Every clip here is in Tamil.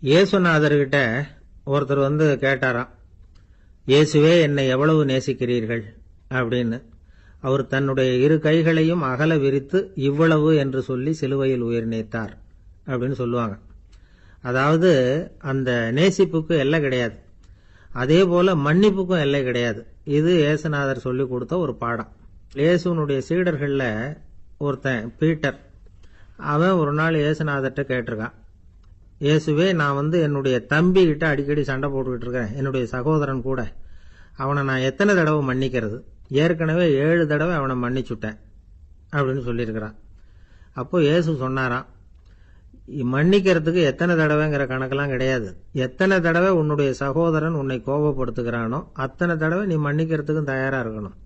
இயேசுநாதர்கிட்ட ஒருத்தர் வந்து கேட்டாராம், இயேசுவே என்னை எவ்வளவு நேசிக்கிறீர்கள் அப்படின்னு. அவர் தன்னுடைய இரு கைகளையும் அகல விரித்து இவ்வளவு என்று சொல்லி சிலுவையில் உயிர் நீத்தார் அப்படின்னு சொல்லுவாங்க. அதாவது அந்த நேசிப்புக்கு எல்லை கிடையாது, அதே போல மன்னிப்புக்கும் எல்லை கிடையாது. இது இயேசுநாதர் சொல்லி கொடுத்த ஒரு பாடம். இயேசுனுடைய சீடர்கள்ல ஒருத்தன் பீட்டர், அவன் ஒரு நாள் இயேசுநாதர்கிட்ட கேட்டிருக்கான், இயேசுவே நான் வந்து என்னுடைய தம்பி கிட்ட அடிக்கடி சண்டை போட்டுக்கிட்டு இருக்கிறேன், என்னுடைய சகோதரன் கூட, அவனை நான் எத்தனை தடவை மன்னிக்கிறது? ஏற்கனவே 7 தடவை அவனை மன்னிச்சுட்டேன் அப்படின்னு சொல்லியிருக்கிறான். அப்போ இயேசு சொன்னாராம், மன்னிக்கிறதுக்கு எத்தனை தடவைங்கிற கணக்கெல்லாம் கிடையாது. எத்தனை தடவை உன்னுடைய சகோதரன் உன்னை கோபப்படுத்துகிறானோ அத்தனை தடவை நீ மன்னிக்கிறதுக்கும் தயாரா இருக்கணும்,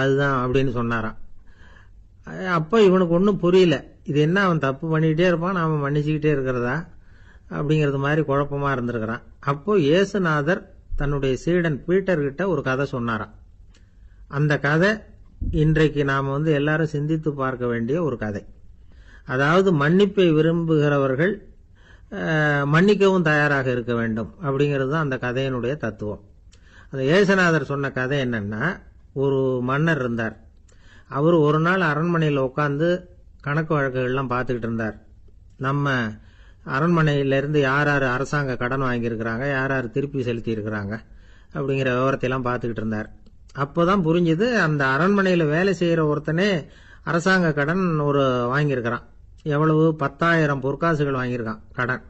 அதுதான் அப்படின்னு சொன்னாராம். அப்போ இவனுக்கு ஒன்றும் புரியல, இது என்ன அவன் தப்பு பண்ணிக்கிட்டே இருப்பான், நாம மன்னிச்சுக்கிட்டே இருக்கிறதா அப்படிங்கிறது மாதிரி குழப்பமா இருந்திருக்கிறான். அப்போ இயேசுநாதர் தன்னுடைய சீடன் பீட்டர் கிட்ட ஒரு கதை சொன்னாராம். அந்த கதை இன்றைக்கு நாம வந்து எல்லாரும் சிந்தித்து பார்க்க வேண்டிய ஒரு கதை. அதாவது மன்னிப்பை விரும்புகிறவர்கள் மன்னிக்கவும் தயாராக இருக்க வேண்டும் அப்படிங்கிறது தான் அந்த கதையினுடைய தத்துவம். அந்த இயேசுநாதர் சொன்ன கதை என்னன்னா, ஒரு மன்னர் இருந்தார். அவர் ஒரு நாள் அரண்மனையில் உட்கார்ந்து கணக்கு வழக்குகள்லாம் பார்த்துக்கிட்டு இருந்தார். நம்ம அரண்மனையிலிருந்து யார் யார் அரசாங்க கடன் வாங்கியிருக்கிறாங்க, யார் யார் திருப்பி செலுத்தி இருக்கிறாங்க அப்படிங்கிற விவரத்தையெல்லாம் பார்த்துக்கிட்டு இருந்தார். அப்போதான் புரிஞ்சுது, அந்த அரண்மனையில் வேலை செய்கிற ஒருத்தனே அரசாங்க கடன் ஒரு வாங்கியிருக்கிறான். எவ்வளவு? 10,000 பொற்காசுகள் வாங்கியிருக்கான் கடன்.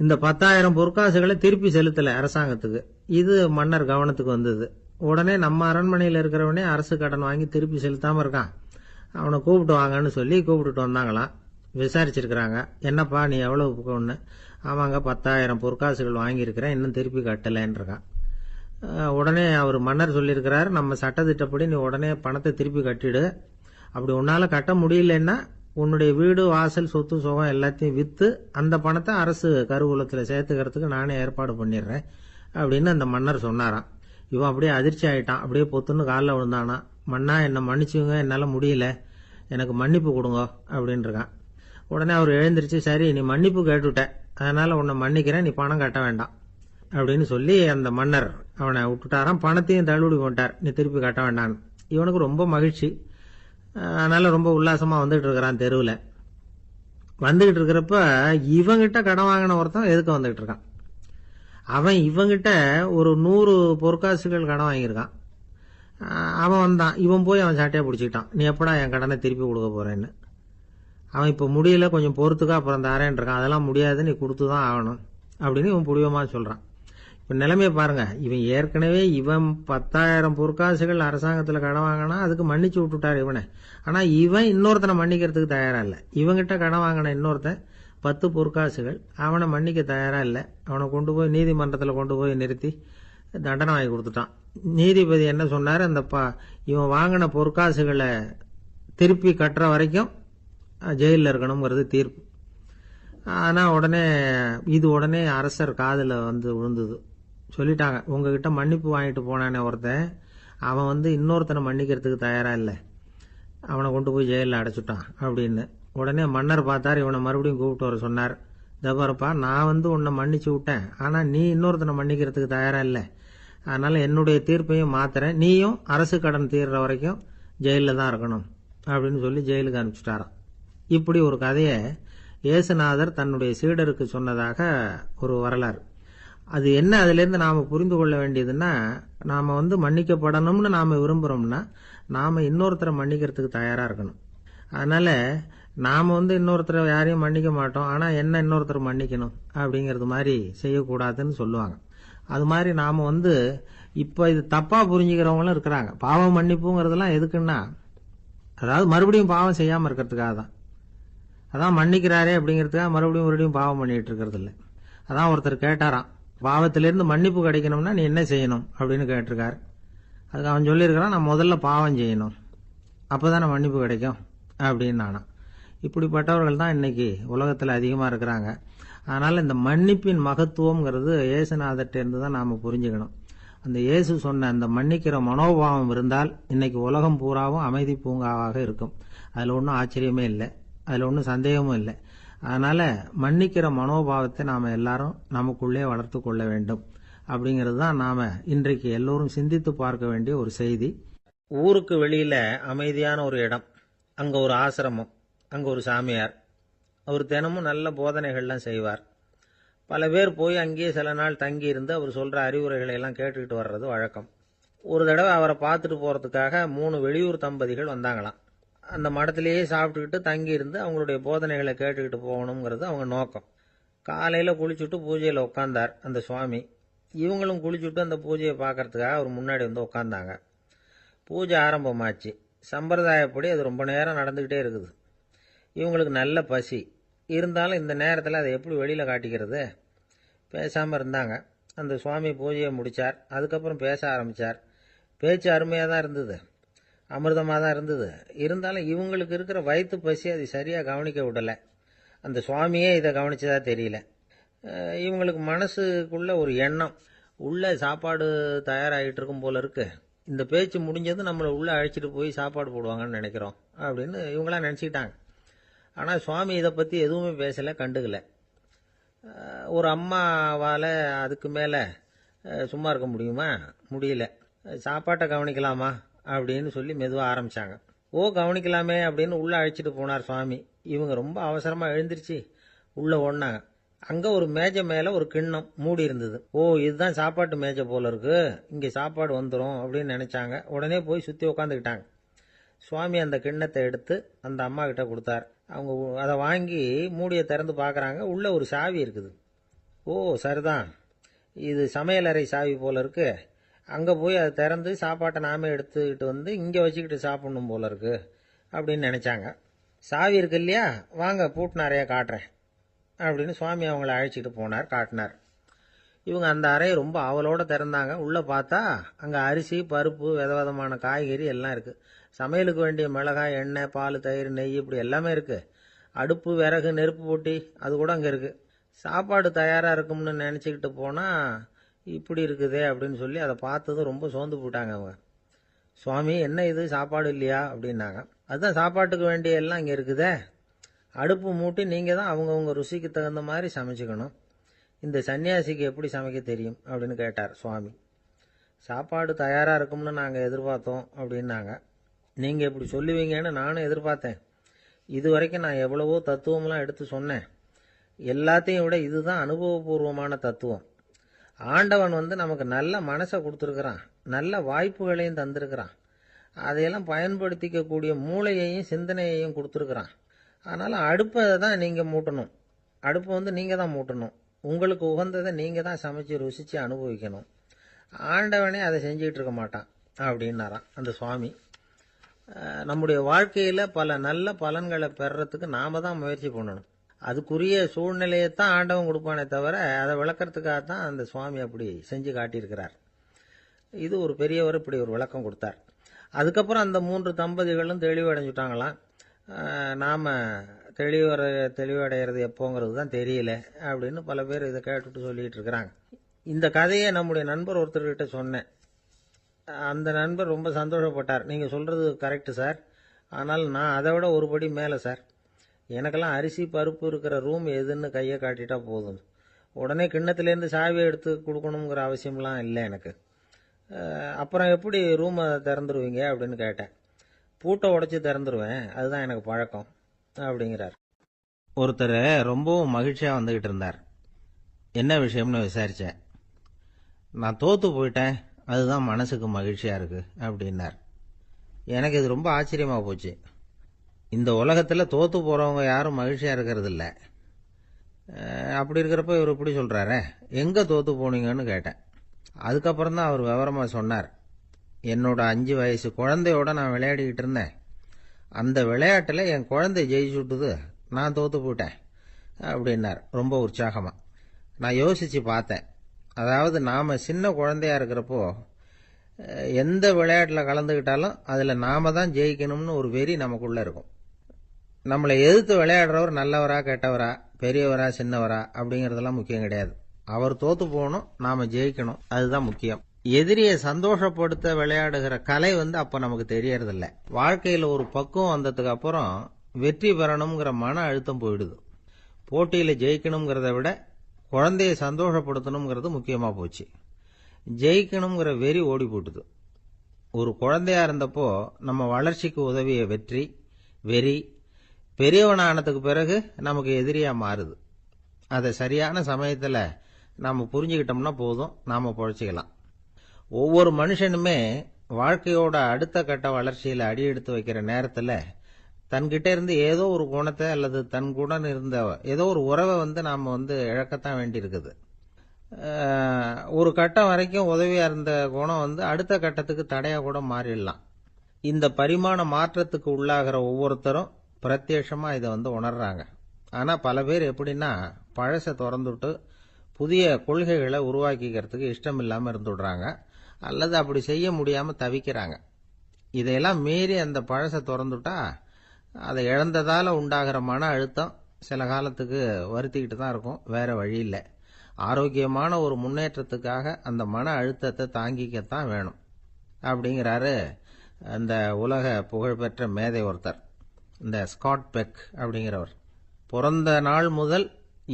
இந்த 10,000 பொற்காசுகளை திருப்பி செலுத்தலை அரசாங்கத்துக்கு. இது மன்னர் கவனத்துக்கு வந்தது. உடனே நம்ம அரண்மனையில் இருக்கிறவனே அரசு கடன் வாங்கி திருப்பி செலுத்தாம இருக்கான், அவனை கூப்பிட்டு வாங்கன்னு சொல்லி கூப்பிட்டுட்டு வந்தாங்களாம். விசாரிச்சிருக்கிறாங்க, என்னப்பா நீ எவ்வளவு ஒன்று? ஆமாங்க 10,000 பொற்காசுகள் வாங்கியிருக்கிறேன், இன்னும் திருப்பி கட்டலைன்னு இருக்கான். உடனே அவர் மன்னர் சொல்லியிருக்கிறார், நம்ம சட்டத்திட்டப்படி நீ உடனே பணத்தை திருப்பி கட்டிடு. அப்படி உன்னால கட்ட முடியலன்னா உன்னுடைய வீடு வாசல் சொத்து சுகம் எல்லாத்தையும் வித்து அந்த பணத்தை அரசு கருவூலத்தில் சேர்த்துக்கிறதுக்கு நானே ஏற்பாடு பண்ணிடுறேன் அப்படின்னு அந்த மன்னர் சொன்னாராம். இவன் அப்படியே அதிர்ச்சி ஆயிட்டான், அப்படியே பொத்துன்னு காலில் விழுந்தானா. மன்னா என்னை மன்னிச்சுங்க, என்னால் முடியல, எனக்கு மன்னிப்பு கொடுங்க அப்படின்னு இருக்கான். உடனே அவர் எழுந்திருச்சு, சரி நீ மன்னிப்பு கேட்டுவிட்ட, அதனால உன்னை மன்னிக்கிறேன், நீ பணம் கட்ட வேண்டாம் அப்படின்னு சொல்லி அந்த மன்னர் அவனை விட்டுட்டாராம். பணத்தையும் தள்ளுபடி பண்ணிட்டார், நீ திருப்பி கட்ட வேண்டான்னு. இவனுக்கு ரொம்ப மகிழ்ச்சி, அதனால ரொம்ப உல்லாசமா வந்துகிட்டு இருக்கிறான். தெருவில் வந்துகிட்டு இருக்கிறப்ப இவங்கிட்ட கடன் வாங்கின ஒருத்தன் எதுக்கு வந்துகிட்டு இருக்கான். அவன் இவங்கிட்ட ஒரு 100 பொற்காசுகள் கடன் வாங்கியிருக்கான். அவன் வந்தான், இவன் போய் அவன் சாட்டையா பிடிச்சிக்கிட்டான், நீ எப்படா என் கடனை திருப்பி கொடுக்க போறேன்னு. அவன் இப்போ முடியல, கொஞ்சம் பொறுத்துக்கா, அப்புறம் தரேன் இருக்கான். அதெல்லாம் முடியாது, நீ கொடுத்துதான் ஆகணும் அப்படின்னு இவன் புடிவமா சொல்றான். இப்ப நிலைமையை பாருங்க, இவன் ஏற்கனவே இவன் 10,000 பொற்காசுகள் அரசாங்கத்துல கடன் வாங்கினா அதுக்கு மன்னிச்சு விட்டுட்டார் இவனை. ஆனா இவன் இன்னொருத்தனை மன்னிக்கிறதுக்கு தயாரா இல்ல. இவங்கிட்ட கடன் வாங்கின இன்னொருத்தன் 10 பொற்காசுகள், அவனை மன்னிக்க தயாரா இல்ல. அவனை கொண்டு போய் நீதிமன்றத்தில் கொண்டு போய் நிறுத்தி தண்டனை வாங்கி கொடுத்துட்டான். நீதிபதி என்ன சொன்னாரு, அந்த இவன் வாங்கின பொற்காசுகளை திருப்பி கட்டுற வரைக்கும் ஜெயிலில் இருக்கணுங்கிறது தீர்ப்பு. ஆனா உடனே அரசர் காதுல வந்து விழுந்தது. சொல்லிட்டாங்க, உங்ககிட்ட மன்னிப்பு வாங்கிட்டு போனானே ஒருத்தன், அவன் வந்து இன்னொருத்தனை மன்னிக்கிறதுக்கு தயாரா இல்ல, அவனை கொண்டு போய் ஜெயிலில் அடைச்சுட்டான் அப்படின்னு. உடனே மன்னர் பார்த்தார், இவனை மறுபடியும் கூப்பிட்டு வர சொன்னார். தபாரப்பா, நான் வந்து உன்னை மன்னிச்சு விட்டேன், ஆனா நீ இன்னொருத்தனை மன்னிக்கிறதுக்கு தயாரா இல்ல, அதனால என்னுடைய தீர்ப்பையும் மாத்துறேன், நீயும் அரசு கடன் தீர்ற வரைக்கும் ஜெயிலில் தான் இருக்கணும் அப்படின்னு சொல்லி ஜெயிலுக்கு அனுப்பிச்சிட்டாராம். இப்படி ஒரு கதையை இயேசுநாதர் தன்னுடைய சீடருக்கு சொன்னதாக ஒரு வரலாறு. அது என்ன, அதுல இருந்து நாம புரிந்து கொள்ள வேண்டியதுன்னா, நாம வந்து மன்னிக்கப்படணும்னு நாம விரும்புறோம்னா நாம இன்னொருத்தரை மன்னிக்கிறதுக்கு தயாரா இருக்கணும். அதனால நாம வந்து இன்னொருத்தரை யாரையும் மன்னிக்க மாட்டோம், ஆனா என்ன இன்னொருத்தர் மன்னிக்கணும் அப்படிங்கறது மாதிரி செய்யக்கூடாதுன்னு சொல்லுவாங்க. அது மாதிரி நாம வந்து இப்ப இது தப்பா புரிஞ்சுக்கிறவங்களும் இருக்கிறாங்க. பாவம் மன்னிப்புங்கிறதுலாம் எதுக்குன்னா, அதாவது மறுபடியும் பாவம் செய்யாம இருக்கிறதுக்காக தான். அதான் மன்னிக்கிறாரே அப்படிங்கிறதுக்காக மறுபடியும் பாவம் பண்ணிட்டு இருக்கிறது இல்லை. அதான் ஒருத்தர் கேட்டாராம், பாவத்திலிருந்து மன்னிப்பு கிடைக்கணும்னா நீ என்ன செய்யணும் அப்படின்னு கேட்டிருக்காரு. அதுக்கு அவன் சொல்லியிருக்கிறான், நான் முதல்ல பாவம் செய்யணும், அப்பதானே மன்னிப்பு கிடைக்கும் அப்படின்னு நானா. இப்படிப்பட்டவர்கள் தான் இன்னைக்கு உலகத்தில் அதிகமாக இருக்கிறாங்க. அதனால இந்த மன்னிப்பின் மகத்துவம்ங்கிறது இயேசுநாதர்ட்ட இருந்து தான் நாம புரிஞ்சுக்கணும். அந்த இயேசு சொன்ன அந்த மன்னிக்கிற மனோபாவம் இருந்தால் இன்னைக்கு உலகம் பூராவும் அமைதி பூங்காவாக இருக்கும். அதுல ஒன்றும் ஆச்சரியமே இல்லை, அதுல ஒன்றும் சந்தேகமும் இல்லை. அதனால மன்னிக்கிற மனோபாவத்தை நாம எல்லாரும் நமக்குள்ளே வளர்த்து கொள்ள வேண்டும் அப்படிங்கிறது தான் நாம இன்றைக்கு எல்லோரும் சிந்தித்து பார்க்க வேண்டிய ஒரு செய்தி. ஊருக்கு வெளியில அமைதியான ஒரு இடம், அங்க ஒரு ஆசிரமம், அங்க ஒரு சாமியார், அவர் தினமும் நல்ல போதனைகள்லாம் செய்வார். பல பேர் போய் அங்கேயே சில நாள் தங்கி இருந்து அவர் சொல்ற அறிவுரைகளை எல்லாம் கேட்டுக்கிட்டு வர்றது வழக்கம். ஒரு தடவை அவரை பார்த்துட்டு போறதுக்காக 3 வெளியூர் தம்பதிகள் வந்தாங்களாம். அந்த மடத்திலேயே சாப்பிட்டுக்கிட்டு தங்கி இருந்து அவங்களுடைய போதனைகளை கேட்டுக்கிட்டு போகணுங்கிறது அவங்க நோக்கம். காலையில குளிச்சுட்டு பூஜையில உட்கார்ந்தார் அந்த சுவாமி. இவங்களும் குளிச்சுட்டு அந்த பூஜையை பார்க்கறதுக்காக அவர் முன்னாடி வந்து உட்கார்ந்தாங்க. பூஜை ஆரம்பமாச்சு. சம்பிரதாயப்படி அது ரொம்ப நேரம் நடந்துகிட்டே இருக்குது. இவங்களுக்கு நல்ல பசி இருந்தாலும் இந்த நேரத்தில் அதை எப்படி வெளியில் காட்டிக்கிறது? பேசாமல் இருந்தாங்க. அந்த சுவாமி பூஜையை முடித்தார். அதுக்கப்புறம் பேச ஆரம்பித்தார். பேச்சு அருமையாக தான் இருந்தது, அமிர்தமாக தான் இருந்தது. இருந்தாலும் இவங்களுக்கு இருக்கிற வயிற்று பசி அது சரியாக கவனிக்க விடலை. அந்த சுவாமியே இதை கவனிச்சதா தெரியல. இவங்களுக்கு மனசுக்குள்ள ஒரு எண்ணம், உள்ள சாப்பாடு தயாராகிட்டு இருக்கும் போல இருக்கு, இந்த பேச்சு முடிஞ்சது நம்மளை உள்ளே அழைச்சிட்டு போய் சாப்பாடு போடுவாங்கன்னு நினைக்கிறோம் அப்படின்னு இவங்களாம் நினச்சிக்கிட்டாங்க. ஆனால் சுவாமி இதை பற்றி எதுவுமே பேசலை, கண்டுக்கலை. ஒரு அம்மாவால் அதுக்கு மேலே சும்மா இருக்க முடியுமா? முடியல. சாப்பாட்டை கவனிக்கலாமா அப்படின்னு சொல்லி மெதுவாக ஆரம்பித்தாங்க. ஓ கவனிக்கலாமே அப்படின்னு உள்ளே அழைச்சிட்டு போனார் சுவாமி. இவங்க ரொம்ப அவசரமாக எழுந்திருச்சு உள்ளே ஓடினாங்க. அங்கே ஒரு மேஜை மேலே ஒரு கிண்ணம் மூடி இருந்தது. ஓ இதுதான் சாப்பாட்டு மேஜை போல இருக்கு, இங்கே சாப்பாடு வந்துடும் அப்படின்னு நினச்சாங்க. உடனே போய் சுற்றி உட்காந்துக்கிட்டாங்க. சுவாமி அந்த கிண்ணத்தை எடுத்து அந்த அம்மா கிட்ட கொடுத்தார். அவங்க அதை வாங்கி மூடியை திறந்து பார்க்குறாங்க. உள்ளே ஒரு சாவி இருக்குது. ஓ சரிதான், இது சமையலறை சாவி போல இருக்கு, அங்கே போய் அதை திறந்து சாப்பாட்டை நாமே எடுத்துக்கிட்டு வந்து இங்கே வச்சுக்கிட்டு சாப்பிடணும் போல இருக்கு அப்படின்னு நினச்சாங்க. சாவி இருக்கு இல்லையா, வாங்க பூட்டு நிறையா காட்டுறேன் அப்படின்னு சுவாமி அவங்கள அழைச்சிட்டு போனார், காட்டினார். இவங்க அந்த அறையை ரொம்ப ஆவலோடு திறந்தாங்க. உள்ளே பார்த்தா அங்கே அரிசி, பருப்பு, விதவிதமான காய்கறி எல்லாம் இருக்குது. சமையலுக்கு வேண்டிய மிளகாய், எண்ணெய், பால், தயிர், நெய் இப்படி எல்லாமே இருக்குது. அடுப்பு, விறகு, நெருப்பு போட்டி அது கூட அங்கே இருக்குது. சாப்பாடு தயாராக இருக்கும்னு நினச்சிக்கிட்டு போனால் இப்படி இருக்குதே அப்படின்னு சொல்லி அதை பார்த்ததும் ரொம்ப சோர்ந்து போட்டாங்க அவங்க. சுவாமி என்ன இது சாப்பாடு இல்லையா அப்படின்னாங்க. அதுதான் சாப்பாட்டுக்கு வேண்டிய எல்லாம் இங்கே இருக்குதே, அடுப்பு மூட்டி நீங்கள் தான் அவங்கவுங்க ருசிக்கு தகுந்த மாதிரி சமைச்சுக்கணும், இந்த சன்னியாசிக்கு எப்படி சமைக்க தெரியும் அப்படின்னு கேட்டார் சுவாமி. சாப்பாடு தயாராக இருக்கும்னு நாங்கள் எதிர்பார்த்தோம் அப்படின்னாங்க. நீங்கள் இப்படி சொல்லுவீங்கன்னு நானும் எதிர்பார்த்தேன். இது வரைக்கும் நான் எவ்வளவோ தத்துவம்லாம் எடுத்து சொன்னேன். எல்லாத்தையும் விட இதுதான் அனுபவபூர்வமான தத்துவம். ஆண்டவன் நமக்கு நல்ல மனசை கொடுத்துருக்குறான், நல்ல வாய்ப்புகளையும் தந்திருக்கிறான், அதையெல்லாம் பயன்படுத்திக்கக்கூடிய மூளையையும் சிந்தனையையும் கொடுத்துருக்குறான். அதனால் அடுப்பை தான் நீங்கள் மூட்டணும், அடுப்பை நீங்கள் தான் மூட்டணும், உங்களுக்கு உகந்ததை நீங்கள் தான் சமைச்சு ருசித்து அனுபவிக்கணும். ஆண்டவனே அதை செஞ்சுக்கிட்டு இருக்க மாட்டான் அப்படின்னாராம் அந்த சுவாமி. நம்முடைய வாழ்க்கையில் பல நல்ல பலன்களை பெறறதுக்கு நாம தான் முயற்சி பண்ணணும். அதுக்குரிய சூழ்நிலையைத்தான் ஆண்டவன் கொடுப்பானே தவிர அதை விளக்கறதுக்காக தான் அந்த சுவாமி அப்படி செஞ்சு காட்டியிருக்கிறார். இது ஒரு பெரியவர் இப்படி ஒரு விளக்கம் கொடுத்தார். அதுக்கப்புறம் அந்த 3 தம்பதிகளும் தெளிவடைஞ்சுட்டாங்களாம். நாம் தெளிவடைகிறது எப்போங்கிறது தான் தெரியல அப்படின்னு பல பேர் இதை கேட்டுட்டு சொல்லிட்டு இருக்கிறாங்க. இந்த கதையை நம்முடைய நண்பர் ஒருத்தர்கிட்ட சொன்னேன். அந்த நண்பர் ரொம்ப சந்தோஷப்பட்டார். நீங்கள் சொல்கிறது கரெக்டு சார், ஆனால் நான் அதை விட ஒரு படி மேலே சார். எனக்கெல்லாம் அரிசி பருப்பு இருக்கிற ரூம் எதுன்னு கையை காட்டிட்டா போதும், உடனே கிண்ணத்துலேருந்து சாவியை எடுத்து கொடுக்கணுங்கிற அவசியம்லாம் இல்லை எனக்கு. அப்புறம் எப்படி ரூமை திறந்துருவீங்க அப்படின்னு கேட்டேன். பூட்டை உடைச்சி திறந்துருவேன், அதுதான் எனக்கு பழக்கம் அப்படிங்கிறார். ஒருத்தர் ரொம்பவும் மகிழ்ச்சியாக வந்துக்கிட்டு இருந்தார். என்ன விஷயம்னு விசாரித்தேன். நான் தோற்று போயிட்டேன், அதுதான் மனசுக்கு மகிழ்ச்சியாக இருக்கு அப்படின்னார். எனக்கு இது ரொம்ப ஆச்சரியமாக போச்சு. இந்த உலகத்தில் தோற்று போகிறவங்க யாரும் மகிழ்ச்சியாக இருக்கிறது இல்லை. அப்படி இருக்கிறப்ப இவர் இப்படி சொல்கிறாரே, எங்கே தோற்று போனீங்கன்னு கேட்டேன். அதுக்கப்புறம் தான் அவர் விவரமாக சொன்னார். என்னோட 5 வயசு குழந்தையோட நான் விளையாடிக்கிட்டு இருந்தேன், அந்த விளையாட்டில் என் குழந்தை ஜெயிச்சு விட்டுது, நான் தோற்று போயிட்டேன் அப்படின்னார் ரொம்ப உற்சாகமாக. நான் யோசித்து பார்த்தேன். அதாவது நாம் சின்ன குழந்தையா இருக்கிறப்போ எந்த விளையாட்டில் கலந்துக்கிட்டாலும் அதில் நாம தான் ஜெயிக்கணும்னு ஒரு வெறி நமக்குள்ளே இருக்கும். நம்மளை எதிர்த்து விளையாடுறவர் நல்லவரா கெட்டவரா, பெரியவரா சின்னவரா அப்படிங்கிறதெல்லாம் முக்கியம் கிடையாது. அவர் தோற்று போகணும், நாம் ஜெயிக்கணும், அதுதான் முக்கியம். எதிரியை சந்தோஷப்படுத்த விளையாடுகிற கலை அப்போ நமக்கு தெரியறதில்ல. வாழ்க்கையில் ஒரு பக்குவம் வந்ததுக்கு அப்புறம் வெற்றி பெறணுங்கிற மன அழுத்தம் போயிடுது. போட்டியில் ஜெயிக்கணுங்கிறத விட குழந்தைய சந்தோஷப்படுத்தணுங்கிறது முக்கியமாக போச்சு. ஜெயிக்கணுங்கிற வெறி ஓடி போட்டுது. ஒரு குழந்தையா இருந்தப்போ நம்ம வளர்ச்சிக்கு உதவிய வெறி பெரியவனானதுக்கு பிறகு நமக்கு எதிரியா மாறுது. அதை சரியான சமயத்தில் நாம புரிஞ்சுக்கிட்டோம்னா போதும், நாம பொழைச்சிக்கலாம். ஒவ்வொரு மனுஷனுமே வாழ்க்கையோட அடுத்த கட்ட வளர்ச்சியில் அடி எடுத்து வைக்கிற நேரத்தில் தன்கிட்ட இருந்து ஏதோ ஒரு குணத்தை அல்லது தன் குணம் இருந்த ஏதோ ஒரு உறவை நாம இழக்கத்தான் வேண்டியிருக்குது. ஒரு கட்டம் வரைக்கும் உதவியா இருந்த குணம் அடுத்த கட்டத்துக்கு தடையா கூட மாறிடலாம். இந்த பரிமாண மாற்றத்துக்கு உள்ளாகிற ஒவ்வொருத்தரும் பிரத்யட்சமா இதை உணர்றாங்க. ஆனா பல பேர் எப்படின்னா பழசை திறந்துட்டு புதிய கொள்கைகளை உருவாக்கிக்கிறதுக்கு இஷ்டம் இல்லாம இருந்துடுறாங்க, அல்லது அப்படி செய்ய முடியாம தவிக்கிறாங்க. இதையெல்லாம் மீறி அந்த பழசை திறந்துட்டா அதை இழந்ததால உண்டாகிற மன அழுத்தம் சில காலத்துக்கு வருத்திக்கிட்டு தான் இருக்கும், வேற வழி இல்லை. ஆரோக்கியமான ஒரு முன்னேற்றத்துக்காக அந்த மன அழுத்தத்தை தாங்கிக்கத்தான் வேணும் அப்படிங்கிறாரு அந்த உலக புகழ்பெற்ற மேதை ஒருத்தர், இந்த ஸ்காட் பெக் அப்படிங்கிறவர். பிறந்த நாள் முதல்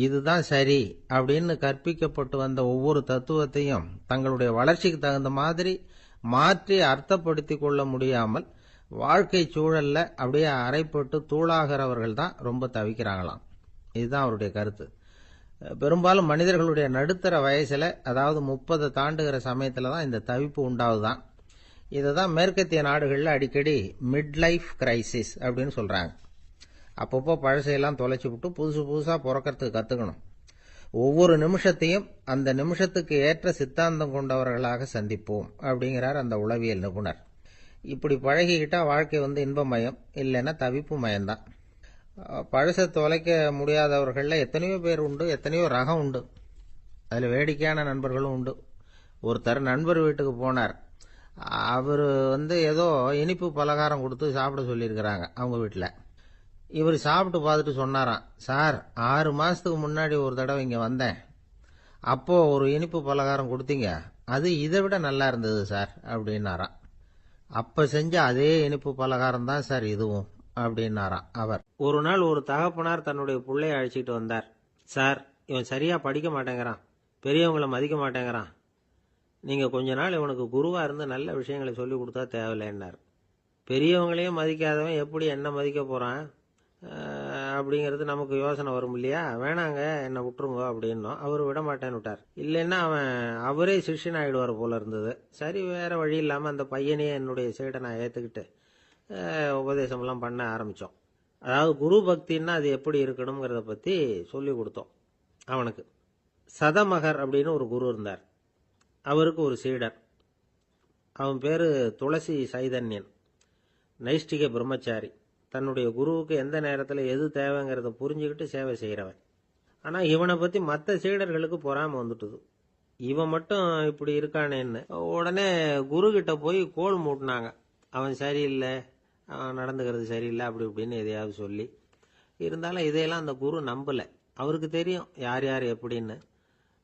இதுதான் சரி அப்படின்னு கற்பிக்கப்பட்டு வந்த ஒவ்வொரு தத்துவத்தையும் தங்களுடைய வளர்ச்சிக்கு தகுந்த மாதிரி மாற்றி அர்த்தப்படுத்தி கொள்ள முடியாமல் வாழ்க்கை சூழல்ல அப்படியே அரைப்பட்டு தூளாகிறவர்கள் தான் ரொம்ப தவிக்கிறாங்களாம். இதுதான் அவருடைய கருத்து. பெரும்பாலும் மனிதர்களுடைய நடுத்தர வயசுல, அதாவது 30 தாண்டுகிற சமயத்துல தான் இந்த தவிப்பு உண்டாவதுதான். இதை தான் மேற்கத்திய நாடுகளில் அடிக்கடி மிட் லைஃப் கிரைசிஸ் அப்படின்னு சொல்றாங்க. அப்பப்போ பழசையெல்லாம் தொலைச்சி விட்டு புதுசு புதுசா பிறக்கிறதுக்கு கத்துக்கணும். ஒவ்வொரு நிமிஷத்தையும் அந்த நிமிஷத்துக்கு ஏற்ற சித்தாந்தம் கொண்டவர்களாக சந்திப்போம் அப்படிங்கிறார் அந்த உளவியல் நிபுணர். இப்படி பழகிக்கிட்டா வாழ்க்கை இன்பமயம், இல்லைன்னா தவிப்பு மயம்தான். பழசை தொலைக்க முடியாதவர்கள்ல எத்தனையோ பேர் உண்டு, எத்தனையோ ரகம் உண்டு. அதில் வேடிக்கையான நண்பர்களும் உண்டு. ஒருத்தர் நண்பர் வீட்டுக்கு போனார். அவர் ஏதோ இனிப்பு பலகாரம் கொடுத்து சாப்பிட சொல்லியிருக்கிறாங்க அவங்க வீட்டில். இவர் சாப்பிட்டு பார்த்துட்டு சொன்னாராம், சார் 6 மாசத்துக்கு முன்னாடி ஒரு தடவை இங்கே வந்தேன், அப்போ ஒரு இனிப்பு பலகாரம் கொடுத்தீங்க, அது இதை விட நல்லா இருந்தது சார் அப்படின்னாராம். அப்ப செஞ்ச அதே இனிப்பு பலகாரம் தான் சார் இதுவும் அப்படின்னாராம் அவர். ஒரு நாள் ஒரு தகப்பனார் தன்னுடைய பிள்ளைய அழைச்சிக்கிட்டு வந்தார். சார், இவன் சரியா படிக்க மாட்டேங்கிறான், பெரியவங்களை மதிக்க மாட்டேங்கிறான், நீங்க கொஞ்ச நாள் இவனுக்கு குருவா இருந்து நல்ல விஷயங்களை சொல்லி கொடுத்தா தேவையில்லைன்னார். பெரியவங்களையும் மதிக்காதவன் எப்படி என்ன மதிக்க போறான் அப்படிங்கிறது நமக்கு யோசனை வரும் இல்லையா? வேணாங்க, என்ன விட்டுருங்க அப்படின்னோம். அவர் விட மாட்டேன்னு விட்டார். இல்லைன்னா அவரே சிஷ்யன் ஆயிடுவார் போல இருந்தது. சரி, வேற வழி இல்லாம அந்த பையனையே என்னுடைய சைடை நான் ஏத்துக்கிட்டு உபதேசம்லாம் பண்ண ஆரம்பித்தோம். அதாவது குரு பக்தின்னா அது எப்படி இருக்கணுங்கிறத பற்றி சொல்லி கொடுத்தோம் அவனுக்கு. சதமகர் அப்படின்னு ஒரு குரு இருந்தார். அவருக்கு ஒரு சீடர். அவன் பேர் துளசி சைதன்யன், நைஷ்டிக பிரம்மச்சாரி. தன்னுடைய குருவுக்கு எந்த நேரத்தில் எது தேவைங்கிறத புரிஞ்சுக்கிட்டு சேவை செய்கிறவன். ஆனால் இவனை பற்றி மற்ற சீடர்களுக்கு பொறாமை வந்துட்டுது. இவன் மட்டும் இப்படி இருக்கானேன்னு உடனே குரு கிட்ட போய் கோல் மூட்டினாங்க. அவன் சரியில்லை, அவன் நடந்துக்கிறது சரியில்லை, அப்படி இப்படின்னு எதையாவது சொல்லி. இருந்தாலும் இதையெல்லாம் அந்த குரு நம்பலை. அவருக்கு தெரியும் யார் யார் எப்படின்னு.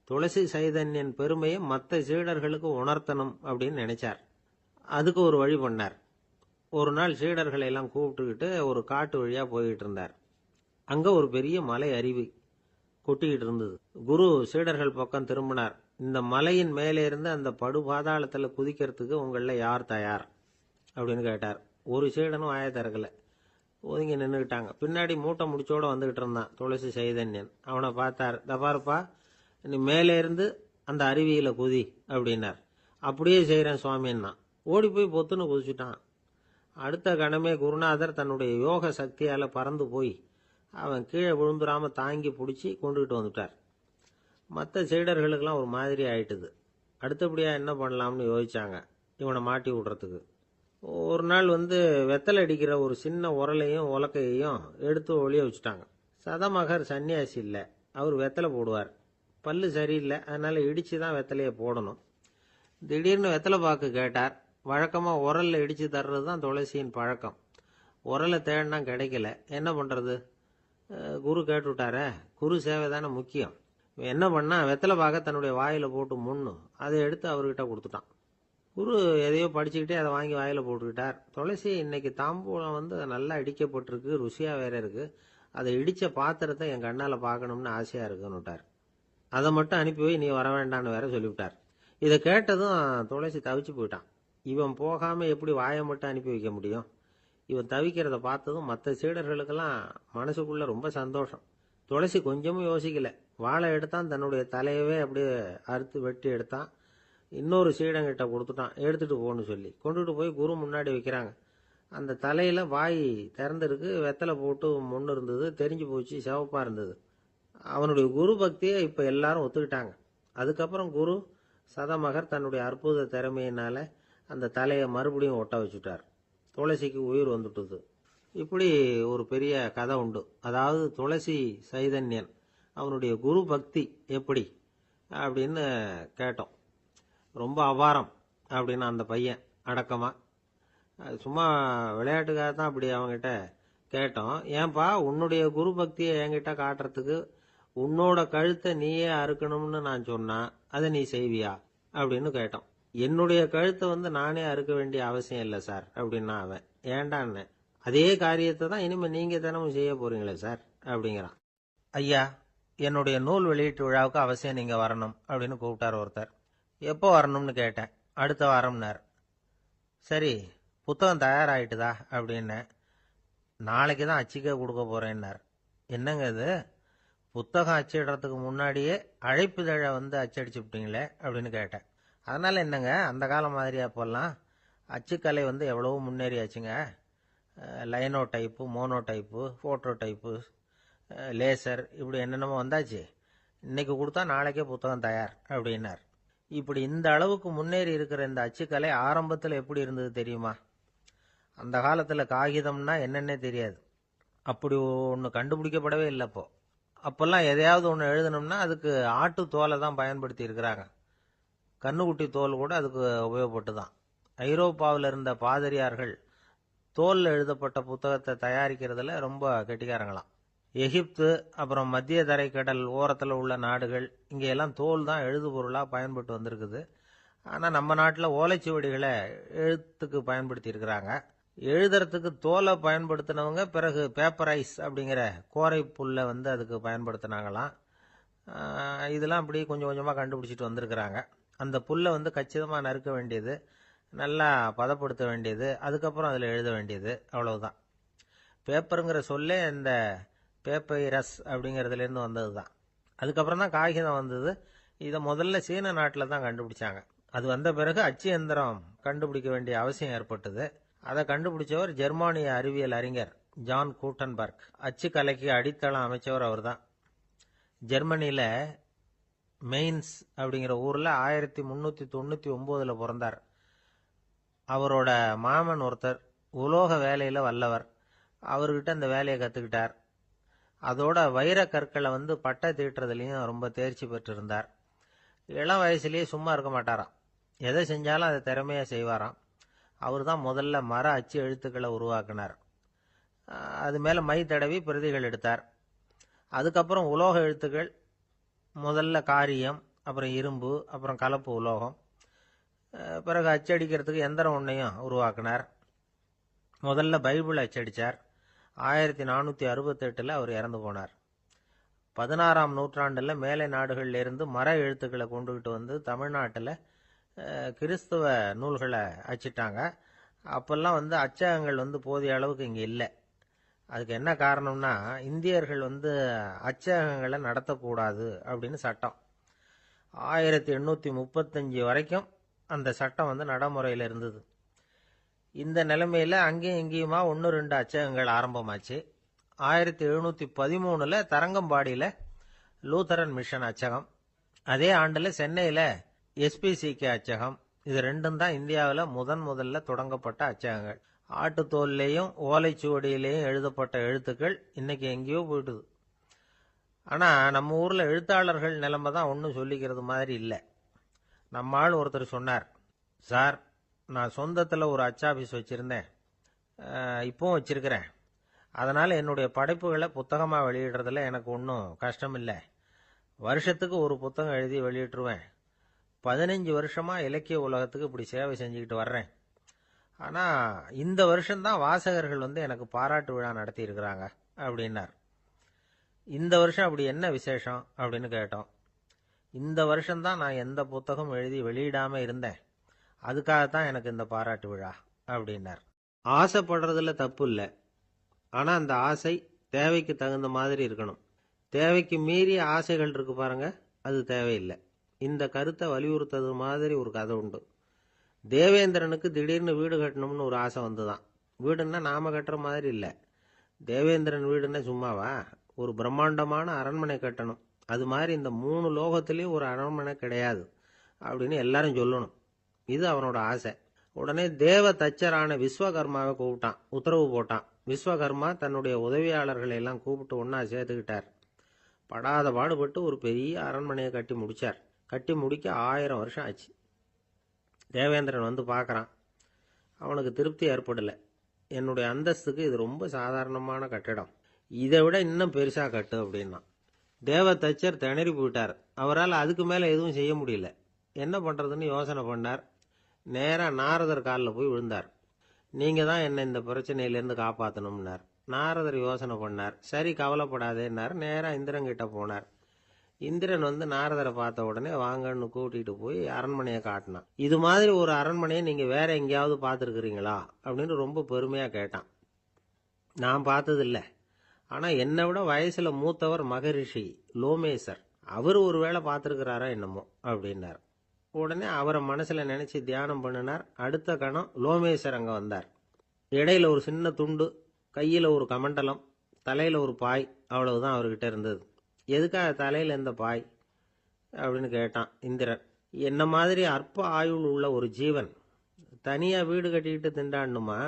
துளசி சைதன்யன் பெருமையை மற்ற சீடர்களுக்கு உணர்த்தணும் அப்படின்னு நினைச்சார். அதுக்கு ஒரு வழி பண்ணார். ஒரு நாள் சீடர்களை எல்லாம் கூப்பிட்டுக்கிட்டு ஒரு காட்டு வழியா போய்கிட்டு இருந்தார். அங்க ஒரு பெரிய மலை அருவி கொட்டிக்கிட்டு இருந்தது. குரு சீடர்கள் பக்கம் திரும்பினார். இந்த மலையின் மேலே இருந்து அந்த படு பாதாளத்துல குதிக்கிறதுக்கு உங்கள யார் தயார் அப்படின்னு கேட்டார். ஒரு சீடனும் வாய திறக்கல, ஒதுங்கி நின்றுக்கிட்டாங்க. பின்னாடி மூட்டை முடிச்சோட வந்துகிட்டு இருந்தான் துளசி சைதன்யன். அவனை பார்த்தார். தபாருப்பா, நீ மேலே இருந்து அந்த அருவியில குதி அப்படின்னார். அப்படியே செய்யறேன் சுவாமின்னா ஓடி போய் பொத்துன்னு குதிச்சுட்டான். அடுத்த கணமே குருநாதர் தன்னுடைய யோக சக்தியால பறந்து போய் அவன் கீழே விழுந்துடாம தாங்கி பிடிச்சி கொண்டுகிட்டு வந்துட்டார். மற்ற சீடர்களுக்கெல்லாம் ஒரு மாதிரி ஆயிட்டுது. அடுத்தபடியா என்ன பண்ணலாம்னு யோசிச்சாங்க இவனை மாட்டி விடுறதுக்கு. ஒரு நாள் வெத்தலை அடிக்கிற ஒரு சின்ன உரலையும் உலக்கையையும் எடுத்து ஒளிய வச்சுட்டாங்க. சதமகர் சன்னியாசி இல்லை, அவர் வெத்தலை போடுவார். பல்லு சரியில்லை, அதனால இடிச்சு தான் வெத்தலையை போடணும். திடீர்னு வெத்தலை பாக்கு கேட்டார். வழக்கமா உரல்ல இடிச்சு தர்றது தான் துளசியின் பழக்கம். உரலை தேடினா கிடைக்கல, என்ன பண்றது? குரு கேட்டுவிட்டார. குரு சேவை தானே முக்கியம். என்ன பண்ணா, வெத்தலை பாக்க தன்னுடைய வாயில போட்டு முன்னு அதை எடுத்து அவர்கிட்ட கொடுத்துட்டான். குரு எதையோ படிச்சுக்கிட்டே அதை வாங்கி வாயில போட்டுக்கிட்டார். துளசி, இன்னைக்கு தாம்பூலம் நல்லா அடிக்கப்பட்டிருக்கு, ருசியா வேற இருக்கு, அதை இடிச்ச பாத்திரத்தை என் கண்ணால பார்க்கணும்னு ஆசையா இருக்குன்னுட்டார். அதை மட்டும் அனுப்பி போய் நீ வர வேண்டான்னு வேற சொல்லிவிட்டார். இதை கேட்டதும் துளசி தவிச்சு போயிட்டான். இவன் போகாம எப்படி வாயை மட்டும் அனுப்பி வைக்க முடியும்? இவன் தவிக்கிறத பார்த்ததும் மற்ற சீடர்களுக்கெல்லாம் மனசுக்குள்ள ரொம்ப சந்தோஷம். துளசி கொஞ்சமும் யோசிக்கல. வாழை எடுத்தான், தன்னுடைய தலையவே அப்படியே அறுத்து வெட்டி எடுத்தான். இன்னொரு சீடங்கிட்ட கொடுத்துட்டான், எடுத்துட்டு போன்னு சொல்லி. கொண்டுட்டு போய் குரு முன்னாடி வைக்கிறாங்க. அந்த தலையில வாய் திறந்திருக்கு, வெத்தலை போட்டு முன்னு இருந்தது, தெரிஞ்சு போச்சு, சிவப்பா இருந்தது. அவனுடைய குரு பக்தியை இப்ப எல்லாரும் ஒத்துக்கிட்டாங்க. அதுக்கப்புறம் குரு சதமகர் தன்னுடைய அற்புத திறமையினால அந்த தலையை மறுபடியும் ஒட்ட வச்சுட்டார். துளசிக்கு உயிர் வந்துட்டுது. இப்படி ஒரு பெரிய கதை உண்டு. அதாவது துளசி சைதன்யன் அவனுடைய குரு பக்தி எப்படி அப்படின்னு கேட்டோம். ரொம்ப அபாரம் அப்படின்னு அந்த பையன் அடக்கமா, சும்மா விளையாட்டுக்காக தான் அப்படி அவங்கிட்ட கேட்டோம். ஏன்பா உன்னுடைய குரு பக்தியை என்கிட்ட காட்டுறதுக்கு உன்னோட கழுத்தை நீயே அறுக்கணும்னு நான் சொன்னா அதை நீ செய்வியா அப்படின்னு கேட்டோம். என்னுடைய கழுத்தை நானே அறுக்க வேண்டிய அவசியம் இல்லை சார் அப்படின்னா அவன். ஏண்டான்னு, அதே காரியத்தை தான் இனிமே நீங்க தினமும் செய்ய போறீங்களே சார் அப்படிங்கிறான். ஐயா, என்னுடைய நூல் வெளியீட்டு விழாவுக்கு அவசியம் நீங்க வரணும் அப்படின்னு கூப்பிட்டார் ஒருத்தர். எப்போ வரணும்னு கேட்டேன். அடுத்த வாரம்னார். சரி, புத்தகம் தயாராகிட்டுதா அப்படின்னு. நாளைக்கு தான் அச்சிக்க கொடுக்க போறேன்னார். என்னங்க இது, புத்தகம் அச்சிடுறதுக்கு முன்னாடியே அழைப்புதழை அச்சடிச்சு விட்டீங்களே அப்படின்னு கேட்டேன். அதனால என்னங்க, அந்த காலம் மாதிரியா போடலாம்? அச்சுக்கலை எவ்வளவோ முன்னேறியாச்சுங்க. Linotype, monotype, phototype, laser, இப்படி என்னென்னமோ வந்தாச்சு. இன்னைக்கு கொடுத்தா நாளைக்கே புத்தகம் தயார் அப்படின்னார். இப்படி இந்த அளவுக்கு முன்னேறி இருக்கிற இந்த அச்சுக்கலை ஆரம்பத்தில் எப்படி இருந்தது தெரியுமா? அந்த காலத்தில் காகிதம்னா என்னன்னே தெரியாது. அப்படி ஒன்று கண்டுபிடிக்கப்படவே இல்லை. அப்பெல்லாம் எதையாவது ஒன்று எழுதணும்னா அதுக்கு ஆட்டு தோலை தான் பயன்படுத்தி இருக்கிறாங்க. கண்ணுக்குட்டி தோல் கூட அதுக்கு உபயோகப்பட்டு தான். ஐரோப்பாவில் இருந்த பாதிரியார்கள் தோலில் எழுதப்பட்ட புத்தகத்தை தயாரிக்கிறதுல ரொம்ப கெட்டிக்காரங்களாம். எகிப்து, அப்புறம் மத்திய தரைக்கடல் ஓரத்தில் உள்ள நாடுகள், இங்கெல்லாம் தோல் தான் எழுது பொருளாக பயன்பட்டு வந்திருக்குது. ஆனால் நம்ம நாட்டில் ஓலைச்சுவடிகளை எழுத்துக்கு பயன்படுத்தி இருக்கிறாங்க. எழுதுறதுக்கு தோலை பயன்படுத்தினவங்க பிறகு பேப்பரைஸ் அப்படிங்கிற கோரை புல்லை அதுக்கு பயன்படுத்தினாங்களாம். இதெல்லாம் அப்படி கொஞ்சம் கொஞ்சமாக கண்டுபிடிச்சிட்டு வந்திருக்கிறாங்க. அந்த புல்லை கச்சிதமாக நறுக்க வேண்டியது, நல்லா பதப்படுத்த வேண்டியது, அதுக்கப்புறம் அதில் எழுத வேண்டியது, அவ்வளவுதான். பேப்பருங்கிற சொல்லே இந்த பேப்பைரஸ் அப்படிங்கிறதுலேருந்து வந்தது தான். அதுக்கப்புறம் தான் காகிதம் வந்தது. இதை முதல்ல சீன நாட்டில் தான் கண்டுபிடிச்சாங்க. அது வந்த பிறகு அச்சு எந்திரம் கண்டுபிடிக்க வேண்டிய அவசியம் ஏற்பட்டது. அதை கண்டுபிடிச்சவர் ஜெர்மானிய அறிவியல் அறிஞர் ஜான் கூட்டன்பர்க். அச்சு கலைக்கு அடித்தளம் அமைச்சவர் அவர் தான். ஜெர்மனியில மெயின்ஸ் அப்படிங்கிற ஊர்ல 1399 பிறந்தார். அவரோட மாமன் ஒருத்தர் உலோக வேலையில வல்லவர். அவர்கிட்ட அந்த வேலையை கத்துக்கிட்டார். அதோட வைர கற்களை பட்டை தீட்டுறதுலையும் ரொம்ப தேர்ச்சி பெற்றிருந்தார். இளம் வயசுலயே சும்மா இருக்க மாட்டாராம். எதை செஞ்சாலும் அதை திறமையா செய்வாராம். அவர் தான் முதல்ல மர அச்சு எழுத்துக்களை உருவாக்கினார். அது மேல மை தடவி பிரதிகள் எடுத்தார். அதுக்கப்புறம் உலோக எழுத்துக்கள், முதல்ல காரியம், அப்புறம் இரும்பு, அப்புறம் கலப்பு உலோகம், பிறகு அச்சடிக்கிறதுக்கு எந்திரம் ஒன்றையும் உருவாக்கினார். முதல்ல பைபிள் அச்சடித்தார். 1468 அவர் இறந்து போனார். 16ஆம் நூற்றாண்டில் மேலை நாடுகளில் இருந்து மர எழுத்துக்களை கொண்டுகிட்டு தமிழ்நாட்டில் கிறிஸ்துவ நூல்களை அச்சிட்டாங்க. அப்பெல்லாம் அச்சகங்கள் போதிய அளவுக்கு இங்கே இல்லை. அதுக்கு என்ன காரணம்னா, இந்தியர்கள் அச்சகங்களை நடத்தக்கூடாது அப்படின்னு சட்டம். 1835 வரைக்கும் அந்த சட்டம் நடைமுறையில் இருந்தது. இந்த நிலைமையில அங்கேயும் இங்கேயுமா 1-2 அச்சகங்கள் ஆரம்பமாச்சு. 1713 தரங்கம்பாடியில லூத்தரன் மிஷன் அச்சகம், அதே ஆண்டுல சென்னையில எஸ்பிசிகே அச்சகம். இது ரெண்டும் தான் இந்தியாவில் முதல்ல தொடங்கப்பட்ட அச்சகங்கள். ஆட்டுத்தோல்லையும் ஓலைச்சுவடியிலையும் எழுதப்பட்ட எழுத்துக்கள் இன்னைக்கு எங்கேயோ போயிட்டுது. ஆனா நம்ம ஊர்ல எழுத்தாளர்கள் நிலைமை தான் ஒன்றும் சொல்லிக்கிறது மாதிரி இல்லை. நம்ம ஆள் ஒருத்தர் சொன்னார், சார், நான் சொந்தத்தில் ஒரு அச்சாபீஸ் வச்சிருந்தேன், இப்பவும் வச்சிருக்கிறேன். அதனால என்னுடைய படைப்புகளை புத்தகமாக வெளியிடுறதுல எனக்கு ஒன்றும் கஷ்டம் இல்லை. வருஷத்துக்கு ஒரு புத்தகம் எழுதி வெளியிட்டுருவேன். 15 வருஷமா இலக்கிய உலகத்துக்கு இப்படி சேவை செஞ்சுக்கிட்டு வர்றேன். ஆனால் இந்த வருஷம்தான் வாசகர்கள் எனக்கு பாராட்டு விழா நடத்தி இருக்கிறாங்க அப்படின்னார். இந்த வருஷம் அப்படி என்ன விசேஷம் அப்படின்னு கேட்டோம். இந்த வருஷம்தான் நான் எந்த புத்தகம் எழுதி வெளியிடாம இருந்தேன், அதுக்காகத்தான் எனக்கு இந்த பாராட்டு விழா அப்படின்னார். ஆசைப்படுறதுல தப்பு இல்லை, ஆனா அந்த ஆசை தேவைக்கு தகுந்த மாதிரி இருக்கணும். தேவைக்கு மீறிய ஆசைகள் இருக்கு பாருங்க, அது தேவையில்லை. இந்த கருத்தை வலியுறுத்தது மாதிரி ஒரு கதை உண்டு. தேவேந்திரனுக்கு திடீர்னு வீடு கட்டணும்னு ஒரு ஆசை வந்துதான். வீடுன்னா நாம கட்டுற மாதிரி இல்லை. தேவேந்திரன் வீடுன்னா சும்மாவா, ஒரு பிரம்மாண்டமான அரண்மனை கட்டணும். அது மாதிரி இந்த 3 லோகத்திலையும் ஒரு அரண்மனை கிடையாது அப்படின்னு எல்லாரும் சொல்லணும். இது அவனோட ஆசை. உடனே தேவ தச்சரான விஸ்வகர்மாவை கூப்பிட்டான், உத்தரவு போட்டான். விஸ்வகர்மா தன்னுடைய உதவியாளர்களை எல்லாம் கூப்பிட்டு ஒன்னா சேர்த்துக்கிட்டார். படாத பாடுபட்டு ஒரு பெரிய அரண்மனையை கட்டி முடிச்சார். கட்டி முடிக்க 1000 வருஷம் ஆச்சு. தேவேந்திரன் வந்து பார்க்கறான். அவனுக்கு திருப்தி ஏற்படலை. என்னுடைய அந்தஸ்துக்கு இது ரொம்ப சாதாரணமான கட்டிடம், இதை விட இன்னும் பெருசா கட்டு அப்படின்னா. தேவ தச்சர் திணறி போயிட்டார். அவரால் அதுக்கு மேல எதுவும் செய்ய முடியல. என்ன பண்றதுன்னு யோசனை பண்ணார். நேரா நாரதர் காலில் போய் விழுந்தார். நீங்க தான் என்ன இந்த பிரச்சனையிலேருந்து காப்பாற்றணும்னார். நாரதர் யோசனை பண்ணார். சரி கவலைப்படாதேன்னார். நேரா இந்திரன் கிட்ட போனார். இந்திரன் வந்து நாரதரை பார்த்த உடனே வாங்கன்னு கூட்டிட்டு போய் அரண்மனையை காட்டினான். இது மாதிரி ஒரு அரண்மனையை நீங்க வேற எங்கேயாவது பார்த்துருக்கிறீங்களா அப்படின்னு ரொம்ப பெருமையா கேட்டான். நான் பார்த்ததில்லை, ஆனா என்னை விட வயசுல மூத்தவர் மகரிஷி லோமேசர், அவர் ஒரு வேளை பார்த்துருக்கிறாரா என்னமோ அப்படின்னார். உடனே அவரை மனசுல நினைச்சு தியானம் பண்ணினார். அடுத்த கணம் லோமேசர் அங்க வந்தார். இடையில ஒரு சின்ன துண்டு, கையில ஒரு கமண்டலம், தலையில ஒரு பாய், அவ்வளவுதான் அவர்கிட்ட இருந்தது. எதுக்காக தலையில இந்த பாய் அப்படின்னு கேட்டான் இந்திரன். என்ன மாதிரி அற்ப ஆயுள் உள்ள ஒரு ஜீவன் தனியா வீடு கட்டிக்கிட்டு திண்டாடணுமா?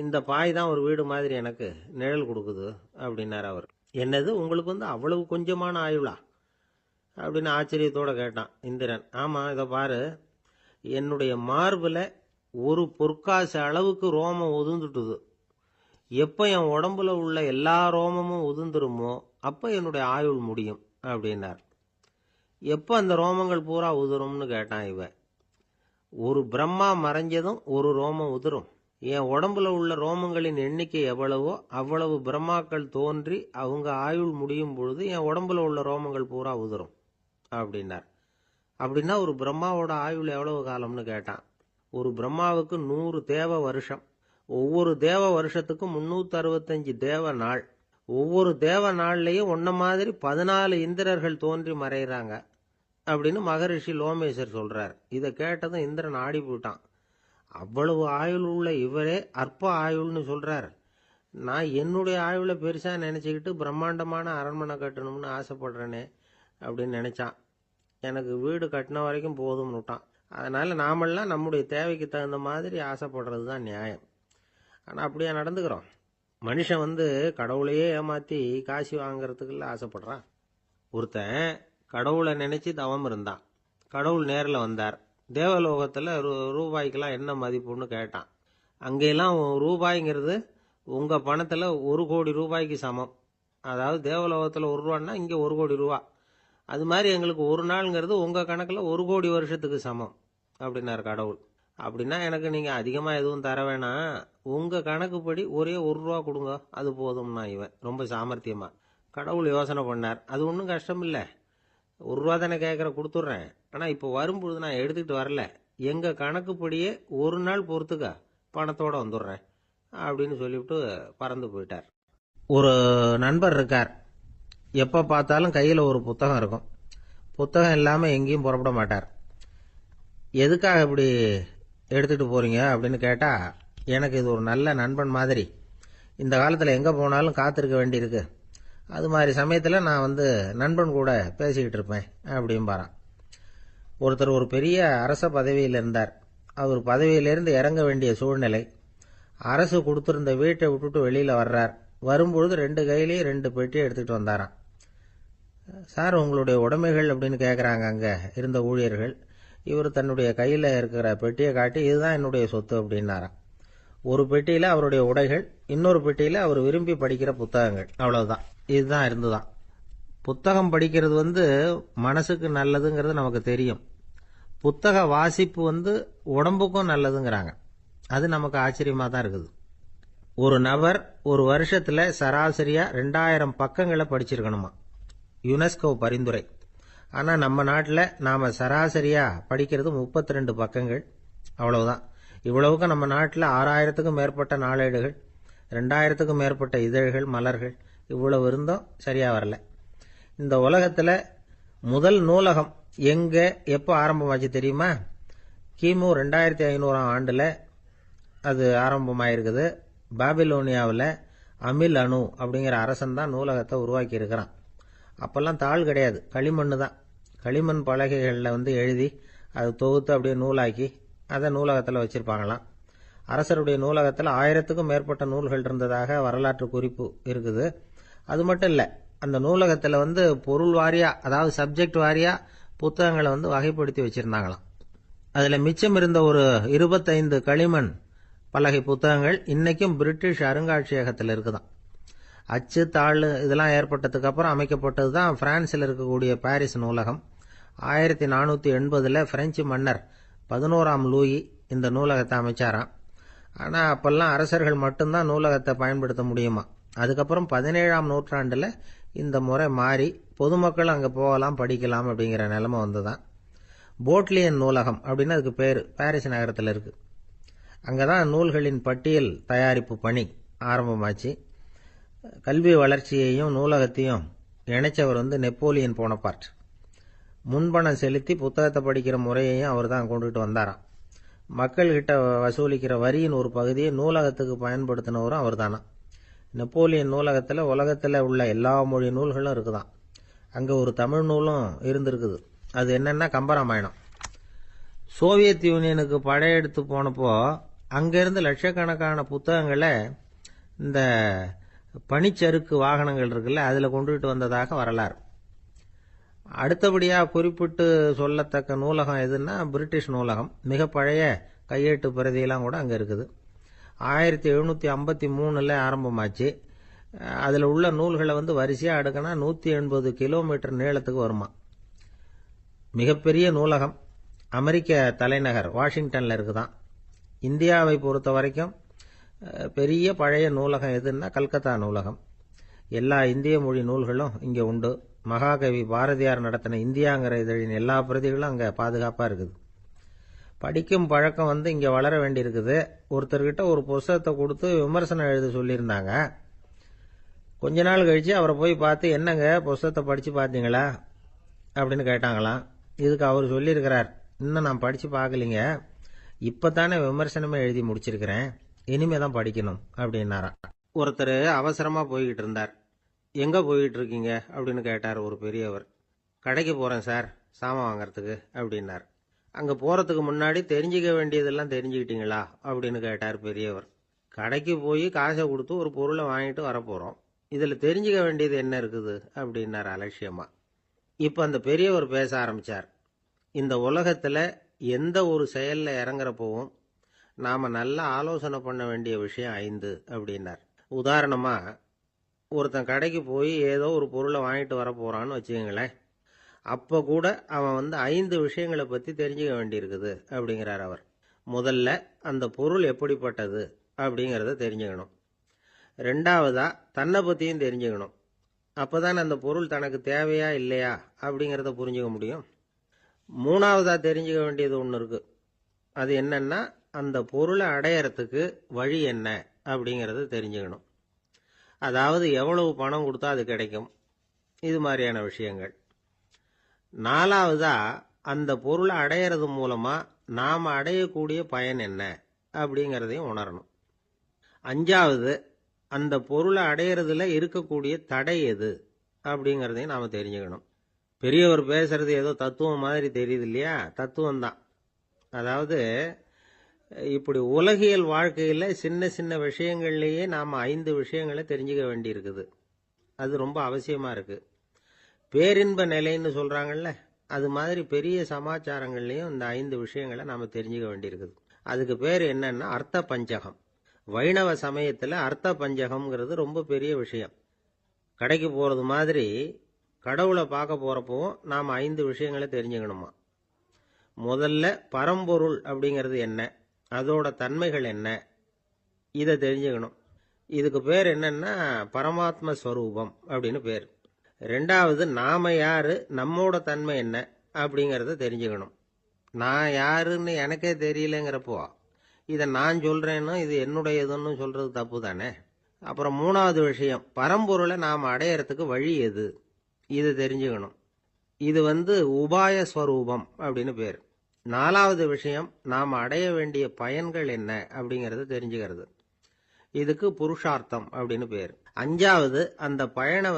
இந்த பாய் தான் ஒரு வீடு மாதிரி எனக்கு நிழல் கொடுக்குது அப்படின்னார் அவர். என்னது, உங்களுக்கு வந்து அவ்வளவு கொஞ்சமான ஆயுளா அப்படின்னு ஆச்சரியத்தோட கேட்டான் இந்திரன். ஆமா, இதை பாரு, என்னுடைய மார்புல ஒரு பொற்காசு அளவுக்கு ரோமம் உதிர்ந்துட்டுது. எப்ப என் உடம்புல உள்ள எல்லா ரோமமும் உதிர்ந்துருமோ அப்ப என்னுடைய ஆயுள் முடியும் அப்படின்னார். எப்ப அந்த ரோமங்கள் பூரா உதிரும்னு கேட்டான் இவன். ஒரு பிரம்மா மறைஞ்சதும் ஒரு ரோமம் உதிரும். என் உடம்புல உள்ள ரோமங்களின் எண்ணிக்கை எவ்வளவோ அவ்வளவு பிரம்மாக்கள் தோன்றி அவங்க ஆயுள் முடியும் பொழுது என் உடம்புல உள்ள ரோமங்கள் பூரா உதிரும் அப்படின்னார். அப்படின்னா ஒரு பிரம்மாவோட ஆயுள் எவ்வளவு காலம்னு கேட்டான். ஒரு பிரம்மாவுக்கு 100 தேவ வருஷம். ஒவ்வொரு தேவ வருஷத்துக்கும் 365 தேவ நாள். ஒவ்வொரு தேவ நாள்லயும் ஒன்ன மாதிரி 14 இந்திரர்கள் தோன்றி மறைகிறாங்க அப்படின்னு மகரிஷி லோமேசர் சொல்றார். இதை கேட்டதும் இந்திரன் ஆடி போயிட்டான். அவ்வளவு ஆயுள் உள்ள இவரே அற்ப ஆயுள்னு சொல்றார். நான் என்னுடைய ஆயுளை பெருசா நினைச்சுக்கிட்டு பிரம்மாண்டமான அரண்மனை கட்டணும்னு ஆசைப்படுறேனே அப்படின்னு நினைச்சான். எனக்கு வீடு கட்டின வரைக்கும் போதும்னு விட்டான். அதனால நாமெல்லாம் நம்முடைய தேவைக்கு தகுந்த மாதிரி ஆசைப்படுறது தான் நியாயம். ஆனா அப்படியே நடந்துக்கிறோம். மனுஷன் வந்து கடவுளையே ஏமாத்தி காசு வாங்கறதுக்குள்ள ஆசைப்படுறான். ஒருத்தன் கடவுளை நினைச்சு தவம் இருந்தான். கடவுள் நேரில் வந்தார். தேவலோகத்துல ரூபாய்க்கெல்லாம் என்ன மதிப்புன்னு கேட்டான். அங்கெல்லாம் ரூபாய்ங்கிறது உங்க பணத்துல 1 கோடி ரூபாய்க்கு சமம். அதாவது தேவலோகத்துல 1 ரூபான்னா இங்க 1 கோடி ரூபா. அது மாதிரி எங்களுக்கு ஒரு நாள்ங்கிறது உங்க கணக்குல 1 கோடி வருஷத்துக்கு சமம் அப்படின்னாரு கடவுள். அப்படின்னா எனக்கு நீங்க அதிகமா எதுவும் தர வேணாம், உங்க கணக்குப்படி ஒரே 1 ரூபா கொடுங்க, அது போதும்னா இவன் ரொம்ப சாமர்த்தியமா. கடவுள் யோசனை பண்ணார். அது ஒன்றும் கஷ்டம் இல்லை, 1 ரூபா தானே கேட்குற, கொடுத்துட்றேன். ஆனா இப்போ வரும்பொழுது நான் எடுத்துக்கிட்டு வரல, எங்க கணக்குப்படியே 1 நாள் பொறுத்துக்க பணத்தோட வந்துடுறேன் அப்படின்னு சொல்லிவிட்டு பறந்து போயிட்டார். ஒரு நண்பர் இருக்கார். எப்ப பார்த்தாலும் கையில ஒரு புத்தகம் இருக்கும். புத்தகம் இல்லாம எங்கேயும் புறப்பட மாட்டார். எதுக்காக இப்படி எடுத்துட்டு போறீங்க அப்படின்னு கேட்டா, எனக்கு இது ஒரு நல்ல நண்பன் மாதிரி, இந்த காலத்துல எங்க போனாலும் காத்திருக்க வேண்டியிருக்கு, அது மாதிரி சமயத்துல நான் வந்து நண்பன் கூட பேசிக்கிட்டு இருப்பேன் அப்படிம்பாரான். ஒருத்தர் ஒரு பெரிய அரச பதவியில் இருந்தார். அவர் பதவியிலிருந்து இறங்க வேண்டிய சூழ்நிலை. அரசு கொடுத்திருந்த வீட்டை விட்டுட்டு வெளியில வர்றார். வரும்பொழுது 2 கையிலேயே 2 பெட்டியை எடுத்துக்கிட்டு வந்தாராம். சார், உங்களுடைய உடைமைகள் அப்படின்னு கேட்குறாங்க அங்க இருந்த ஊழியர்கள். இவர் தன்னுடைய கையில இருக்கிற பெட்டியை காட்டி, இதுதான் என்னுடைய சொத்து அப்படின்னாராம். ஒரு பெட்டியில அவருடைய உடைகள், இன்னொரு பெட்டியில அவர் விரும்பி படிக்கிற புத்தகங்கள், அவ்வளவுதான். இதுதான் இருந்துதான். புத்தகம் படிக்கிறது வந்து மனசுக்கு நல்லதுங்கிறது நமக்கு தெரியும். புத்தக வாசிப்பு வந்து உடம்புக்கும் நல்லதுங்கிறாங்க. அது நமக்கு ஆச்சரியமா தான் இருக்குது. ஒரு நபர் ஒரு வருஷத்துல சராசரியா 2000 பக்கங்களை படிச்சிருக்கணுமா, யுனெஸ்கோ பரிந்துரை. ஆனா நம்ம நாட்டில் நாம சராசரியா படிக்கிறது 32 பக்கங்கள், அவ்வளவுதான். இவ்வளவுக்கு நம்ம நாட்டில் 6000த்துக்கும் மேற்பட்ட நாளேடுகள், 2000த்துக்கும் மேற்பட்ட இதழ்கள், மலர்கள், இவ்வளவு இருந்தும் சரியா வரல. இந்த உலகத்துல முதல் நூலகம் எங்க எப்போ ஆரம்பமாச்சு தெரியுமா? கிமு 2500 ஆண்டுல அது ஆரம்பமாயிருக்குது. பாபிலோனியாவில் அமில் அணு அப்படிங்கிற அரசன் தான் நூலகத்தை உருவாக்கி இருக்கிறான். அப்பெல்லாம் தாள் கிடையாது, களிமண் தான். களிமண் பலகைகளில் எழுதி அது தொகுத்து அப்படியே நூலாக்கி அதை நூலகத்தில் வச்சிருப்பாங்களாம். அரசருடைய நூலகத்தில் 1000த்துக்கும் மேற்பட்ட நூல்கள் இருந்ததாக வரலாற்று குறிப்பு இருக்குது. அது மட்டும் இல்லை, அந்த நூலகத்தில் பொருள் வாரியா, அதாவது சப்ஜெக்ட் வாரியா புத்தகங்களை வகைப்படுத்தி வச்சிருந்தாங்களாம். அதில் மிச்சம் இருந்த ஒரு 25 களிமண் பலகை புத்தகங்கள் இன்னைக்கும் பிரிட்டிஷ் அருங்காட்சியகத்தில் இருக்குதான். அச்சு தாள் இதெல்லாம் ஏற்பட்டதுக்கு அப்புறம் அமைக்கப்பட்டது தான் பிரான்சில் இருக்கக்கூடிய பாரிஸ் நூலகம். 1480 பிரெஞ்சு மன்னர் 11ஆம் லூயி இந்த நூலகத்தை அமைச்சாராம். ஆனால் அப்பெல்லாம் அரசர்கள் மட்டும்தான் நூலகத்தை பயன்படுத்த முடியுமா. அதுக்கப்புறம் 17ஆம் நூற்றாண்டில் இந்த முறை மாறி பொதுமக்கள் அங்கே போகலாம், படிக்கலாம் அப்படிங்கிற நிலைமை வந்துதான். போட்லியன் நூலகம் அப்படின்னு அதுக்கு பேர், பாரிஸ் நகரத்தில் இருக்கு. அங்கதான் நூல்களின் பட்டியல் தயாரிப்பு பணி ஆரம்பமாச்சு. கல்வி வளர்ச்சியையும் நூலகத்தையும் இணைச்சவர் நெப்போலியன் போனபார்ட். முன்பணம் செலுத்தி புத்தகத்தை படிக்கிற முறையையும் அவர் தான் கொண்டுட்டு வந்தாராம். மக்கள்கிட்ட வசூலிக்கிற வரியின் ஒரு பகுதியை நூலகத்துக்கு பயன்படுத்தினவரும் அவர் தானா. நெப்போலியன் நூலகத்தில் உலகத்தில் உள்ள எல்லா மொழி நூல்களும் இருக்குதான். அங்கே ஒரு தமிழ் நூலும் இருந்திருக்குது. அது என்னன்னா கம்பராமாயணம். சோவியத் யூனியனுக்கு படையெடுத்து போனப்போ அங்கிருந்து லட்சக்கணக்கான புத்தகங்களை இந்த பனிச்சறுக்கு வாகனங்கள் இருக்குல்ல, அதில் கொண்டுகிட்டு வந்ததாக வரலாறு. அடுத்தபடியாக குறிப்பிட்டு சொல்லத்தக்க நூலகம் எதுன்னா பிரிட்டிஷ் நூலகம். மிக பழைய கையெழுத்து பிரதியெல்லாம் கூட அங்கே இருக்குது. 1753 ஆரம்பமாச்சு. அதில் உள்ள நூல்களை வரிசையாக அடுக்கினா 180 கிலோமீட்டர் நீளத்துக்கு வருமா. மிகப்பெரிய நூலகம் அமெரிக்க தலைநகர் வாஷிங்டனில் இருக்குதான். இந்தியாவை பொறுத்த வரைக்கும் பெரிய பழைய நூலகம் எதுன்னா கல்கத்தா நூலகம். எல்லா இந்திய மொழி நூல்களும் இங்கே உண்டு. மகாகவி பாரதியார் நடத்தின இந்தியாங்கிற இதழின் எல்லா பிரதிகளும் அங்கே பாதுகாப்பாக இருக்குது. படிக்கும் பழக்கம் இங்கே வளர வேண்டியிருக்குது. ஒருத்தர்கிட்ட ஒரு புஸ்தகத்தை கொடுத்து விமர்சனம் எழுத சொல்லியிருந்தாங்க. கொஞ்ச நாள் கழிச்சு அவரை போய் பார்த்து, என்னங்க புஸ்தகத்தை படித்து பார்த்தீங்களா அப்படின்னு கேட்டாங்களாம். இதுக்கு அவர் சொல்லியிருக்கிறார், இன்னும் நான் படித்து பார்க்கலிங்க, இப்போ தானே விமர்சனமே எழுதி முடிச்சிருக்கிறேன், இனிமே தான் படிக்கணும் அப்படின்னாராம். ஒருத்தர் அவசரமாக போய்கிட்டு இருந்தார். எங்கே போய்கிட்டு இருக்கீங்க அப்படின்னு கேட்டார் ஒரு பெரியவர். கடைக்கு போகிறேன் சார், சாமான் வாங்கறதுக்கு அப்படின்னார். அங்கே போகிறதுக்கு முன்னாடி தெரிஞ்சிக்க வேண்டியதெல்லாம் தெரிஞ்சுக்கிட்டீங்களா அப்படின்னு கேட்டார் பெரியவர். கடைக்கு போய் காசை கொடுத்து ஒரு பொருளை வாங்கிட்டு வரப்போகிறோம், இதில் தெரிஞ்சிக்க வேண்டியது என்ன இருக்குது அப்படின்னார் அலட்சியமா. இப்போ அந்த பெரியவர் பேச ஆரம்பித்தார். இந்த உலகத்தில் எந்த ஒரு செயலில் இறங்குறப்போவும் நாம் நல்லா ஆலோசனை பண்ண வேண்டிய விஷயம் 5 அப்படின்னார். உதாரணமாக, ஒருத்தன் கடைக்கு போய் ஏதோ ஒரு பொருளை வாங்கிட்டு வர போகிறான்னு வச்சுக்கங்களேன். அப்போ கூட அவன் 5 விஷயங்களை பற்றி தெரிஞ்சுக்க வேண்டியிருக்குது அப்படிங்கிறார் அவர். முதல்ல அந்த பொருள் எப்படிப்பட்டது அப்படிங்கிறத தெரிஞ்சுக்கணும். ரெண்டாவதா தன்னை பற்றியும் தெரிஞ்சுக்கணும். அப்போ தான் அந்த பொருள் தனக்கு தேவையா இல்லையா அப்படிங்கிறத புரிஞ்சுக்க முடியும். மூணாவதா தெரிஞ்சுக்க வேண்டியது ஒன்று இருக்குது. அது என்னன்னா, அந்த பொருளை அடையறதுக்கு வழி என்ன அப்படிங்கிறத தெரிஞ்சுக்கணும். அதாவது எவ்வளவு பணம் கொடுத்தா அது கிடைக்கும், இது மாதிரியான விஷயங்கள். நாலாவதா அந்த பொருளை அடையிறது மூலமா நாம் அடையக்கூடிய பயன் என்ன அப்படிங்கிறதையும் உணரணும். அஞ்சாவது, அந்த பொருளை அடையிறதுல இருக்கக்கூடிய தடை எது அப்படிங்கிறதையும் நாம் தெரிஞ்சுக்கணும். பெரியவர் பேசுறது ஏதோ தத்துவம் மாதிரி தெரியுது இல்லையா? தத்துவம் தான். அதாவது இப்படி உலகியல் வாழ்க்கையில் சின்ன சின்ன விஷயங்கள்லேயே நாம் 5 விஷயங்களை தெரிஞ்சுக்க வேண்டியிருக்குது. அது ரொம்ப அவசியமாக இருக்குது. பேரின்ப நிலைன்னு சொல்கிறாங்கல்ல, அது மாதிரி பெரிய சமாச்சாரங்கள்லையும் இந்த 5 விஷயங்களை நாம் தெரிஞ்சுக்க வேண்டியிருக்குது. அதுக்கு பேர் என்னன்னா அர்த்த பஞ்சகம். வைணவ சமயத்தில் அர்த்த பஞ்சகம்ங்கிறது ரொம்ப பெரிய விஷயம். கடைக்கு போகிறது மாதிரி கடவுளை பார்க்க போகிறப்பவும் நாம் 5 விஷயங்களை தெரிஞ்சுக்கணுமா. முதல்ல பரம்பொருள் அப்படிங்கிறது என்ன, அதோட தன்மைகள் என்ன, இதை தெரிஞ்சுக்கணும். இதுக்கு பேர் என்னன்னா பரமாத்ம ஸ்வரூபம் அப்படின்னு பேர். ரெண்டாவது, நாம யாரு, நம்மோட தன்மை என்ன அப்படிங்கறத தெரிஞ்சுக்கணும். நான் யாருன்னு எனக்கே தெரியலங்கிறப்போ இதை நான் சொல்றேன்னு இது என்னுடையதுன்னு சொல்றது தப்பு தானே. அப்புறம் மூணாவது விஷயம், பரம்பொருளை நாம் அடையறதுக்கு வழி எது, இது தெரிஞ்சுக்கணும். இது உபாய ஸ்வரூபம் அப்படின்னு பேர். நாலாவது விஷயம், நாம் அடைய வேண்டிய பயன்கள் என்ன அப்படிங்கறது தெரிஞ்சுக்கிறது. இதுக்கு புருஷார்த்தம் அப்படின்னு பேர். அஞ்சாவது, அந்த பயனை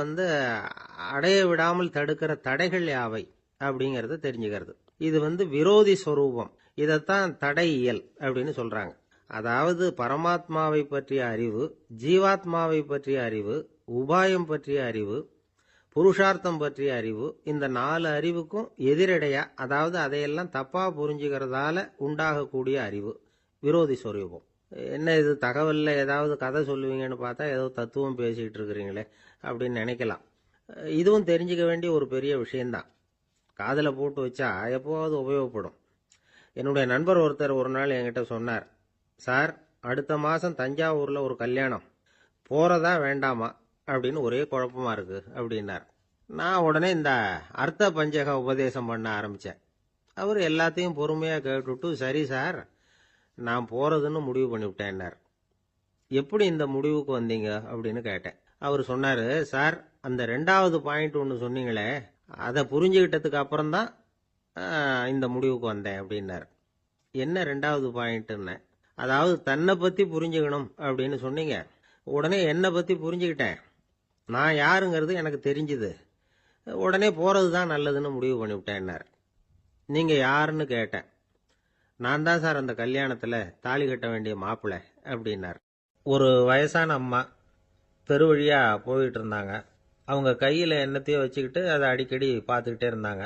அடைய விடாமல் தடுக்கிற தடைகள் யாவை அப்படிங்கறத தெரிஞ்சுக்கிறது. இது விரோதி ஸ்வரூபம். இதைத்தான் தடையியல் அப்படின்னு சொல்றாங்க. அதாவது பரமாத்மாவை பற்றிய அறிவு, ஜீவாத்மாவை பற்றிய அறிவு, உபாயம் பற்றிய அறிவு, புருஷார்த்தம் பற்றிய அறிவு, இந்த 4 அறிவுக்கும் எதிரடையா, அதாவது அதையெல்லாம் தப்பா புரிஞ்சுக்கிறதால உண்டாகக்கூடிய அறிவு விரோதி ஸ்வரூபம். என்ன இது தகவல்ல ஏதாவது கதை சொல்லுவீங்கன்னு பார்த்தா ஏதோ தத்துவம் பேசிக்கிட்டு இருக்கிறீங்களே அப்படின்னு நினைக்கலாம். இதுவும் தெரிஞ்சுக்க வேண்டிய ஒரு பெரிய விஷயம்தான். காதில் போட்டு வச்சா எப்போவாவது உபயோகப்படும். என்னுடைய நண்பர் ஒருத்தர் ஒரு நாள் என்கிட்ட சொன்னார், சார், அடுத்த மாதம் தஞ்சாவூரில் ஒரு கல்யாணம், போகிறதா வேண்டாமா அப்படின்னு ஒரே குழப்பமா இருக்கு அப்படின்னார். நான் உடனே இந்த அர்த்த பஞ்சக உபதேசம் பண்ண ஆரம்பித்தேன். அவர் எல்லாத்தையும் பொறுமையாக கேட்டுவிட்டு, சரி சார், நான் போகிறதுன்னு முடிவு பண்ணிவிட்டேன்னார். எப்படி இந்த முடிவுக்கு வந்தீங்க அப்படின்னு கேட்டேன். அவர் சொன்னார், சார், அந்த 2வது பாயிண்ட் ஒன்று சொன்னீங்களே, அதை புரிஞ்சுக்கிட்டதுக்கு அப்புறம்தான் இந்த முடிவுக்கு வந்தேன் அப்படின்னார். என்ன 2வது பாயிண்ட்னு? அதாவது தன்னை பற்றி புரிஞ்சுக்கணும் அப்படின்னு சொன்னீங்க. உடனே என்னை பற்றி புரிஞ்சுக்கிட்டேன், நான் யாருங்கிறது எனக்கு தெரிஞ்சுது, உடனே போகிறது தான் நல்லதுன்னு முடிவு பண்ணிவிட்டேன்னார். நீங்கள் யாருன்னு கேட்டேன். நான் தான் சார் அந்த கல்யாணத்தில் தாலி கட்ட வேண்டிய மாப்பிள்ளை அப்படின்னார். ஒரு வயசான அம்மா தெரு வழியாக போயிட்டு இருந்தாங்க. அவங்க கையில் என்னத்தையோ வச்சுக்கிட்டு அதை அடிக்கடி பார்த்துக்கிட்டே இருந்தாங்க.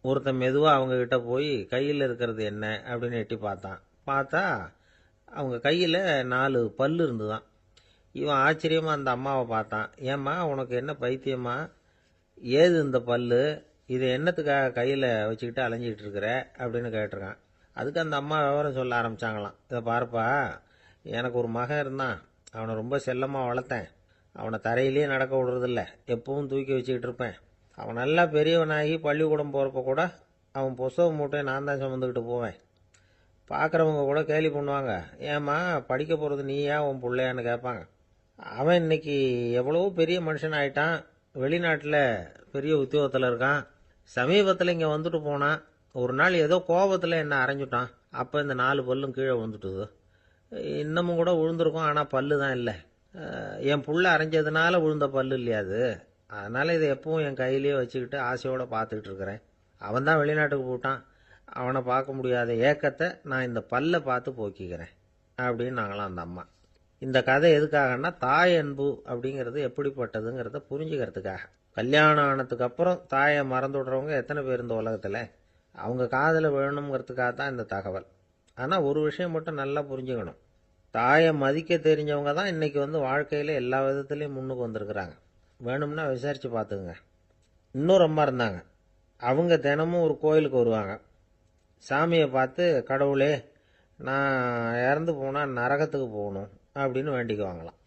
ஒருத்தன் மெதுவாக அவங்கக்கிட்ட போய் கையில் இருக்கிறது என்ன அப்படின்னு எட்டி பார்த்தா அவங்க கையில் 4 பல்லு இருந்துதான். இவன் ஆச்சரியமாக அந்த அம்மாவை பார்த்தான். ஏம்மா, உனக்கு என்ன பைத்தியமா, ஏது இந்த பல்லு, இதை என்னத்துக்காக கையில் வச்சுக்கிட்டு அலைஞ்சிக்கிட்டு இருக்கிற அப்படின்னு கேட்டிருக்கான். அதுக்கு அந்த அம்மா விவரம் சொல்ல ஆரம்பித்தாங்களாம். இதை பாருப்பா, எனக்கு ஒரு மகன் இருந்தான், அவனை ரொம்ப செல்லமாக வளர்த்தேன். அவனை தரையிலேயே நடக்க விடுறதில்ல, எப்பவும் தூக்கி வச்சுக்கிட்டு இருப்பேன். அவன் நல்லா பெரியவனாகி பள்ளிக்கூடம் போகிறப்ப கூட அவன் புஸ்தக மூட்டையை நான் தான் சுமந்துக்கிட்டு போவேன். பார்க்குறவங்க கூட கேலி பண்ணுவாங்க, ஏம்மா படிக்க போகிறது நீயா உன் பிள்ளையான்னு கேட்பாங்க. அவன் இன்னைக்கு எவ்வளவோ பெரிய மனுஷன் ஆயிட்டான், வெளிநாட்டில் பெரிய உத்தியோகத்தில் இருக்கான். சமீபத்தில் இங்கே வந்துட்டு போனான். ஒரு நாள் ஏதோ கோபத்தில் என்ன அரைஞ்சுட்டான். அப்போ இந்த 4 பல்லும் கீழே விழுந்துட்டுது. இன்னமும் கூட விழுந்திருக்கும், ஆனால் பல்லு தான் இல்லை. என் புள்ள அரைஞ்சதுனால விழுந்த பல்லு இல்லையா அது, அதனால் இதை எப்பவும் என் கையிலேயே வச்சுக்கிட்டு ஆசையோடு பார்த்துக்கிட்டு இருக்கிறேன். அவன் தான் வெளிநாட்டுக்கு போட்டான், அவனை பார்க்க முடியாத ஏக்கத்தை நான் இந்த பல்லை பார்த்து போக்கிக்கிறேன் அப்படின்னு நாங்களாம் அந்த அம்மா. இந்த கதை எதுக்காகன்னா, தாய் அன்பு அப்படிங்கிறது எப்படிப்பட்டதுங்கிறத புரிஞ்சுக்கிறதுக்காக. கல்யாணம் ஆனதுக்கு அப்புறம் தாயை மறந்து விடுறவங்க எத்தனை பேர் இந்த உலகத்தில், அவங்க காதில் விழணுங்கிறதுக்காக தான் இந்த தகவல். ஆனால் ஒரு விஷயம் மட்டும் நல்லா புரிஞ்சுக்கணும், தாயை மதிக்க தெரிஞ்சவங்க தான் இன்னைக்கு வாழ்க்கையில் எல்லா விதத்துலேயும் முன்னுக்கு வந்திருக்கிறாங்க. வேணும்னா விசாரித்து பார்த்துக்குங்க. இன்னொரு அம்மா இருந்தாங்க. அவங்க தினமும் ஒரு கோயிலுக்கு வருவாங்க. சாமியை பார்த்து, கடவுளே, நான் இறந்து போனால் நரகத்துக்கு போகணும் அப்படின்னு வேண்டிக்குவாங்களாம்.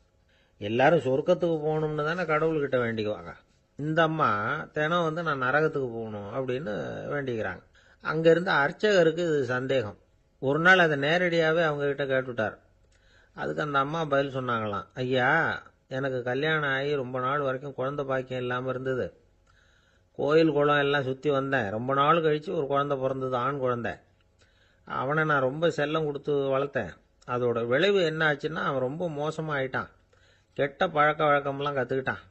எல்லாரும் சொர்க்கத்துக்கு போகணும்னு தானே கடவுள்கிட்ட வேண்டிக்குவாங்க. இந்த அம்மா தினம் நான் நரகத்துக்கு போகணும் அப்படின்னு வேண்டிக்கிறாங்க. அங்கே இருந்த அர்ச்சகருக்கு இது சந்தேகம். ஒரு நாள் அதை நேரடியாகவே அவங்கக்கிட்ட கேட்டுவிட்டார். அதுக்கு அந்த அம்மா பதில் சொன்னாங்களாம், ஐயா, எனக்கு கல்யாணம் ஆகி ரொம்ப நாள் வரைக்கும் குழந்தை பாக்கியம் இல்லாமல் இருந்தது. கோயில் குளம் எல்லாம் சுற்றி வந்தேன். ரொம்ப நாள் கழித்து ஒரு குழந்தை பிறந்தது, ஆண் குழந்தை. அவனை நான் ரொம்ப செல்லம் கொடுத்து வளர்த்தேன். அதோட விளைவு என்ன ஆச்சுன்னா, அவன் ரொம்ப மோசமாக ஆயிட்டான். கெட்ட பழக்க வழக்கம்லாம் கற்றுக்கிட்டான்.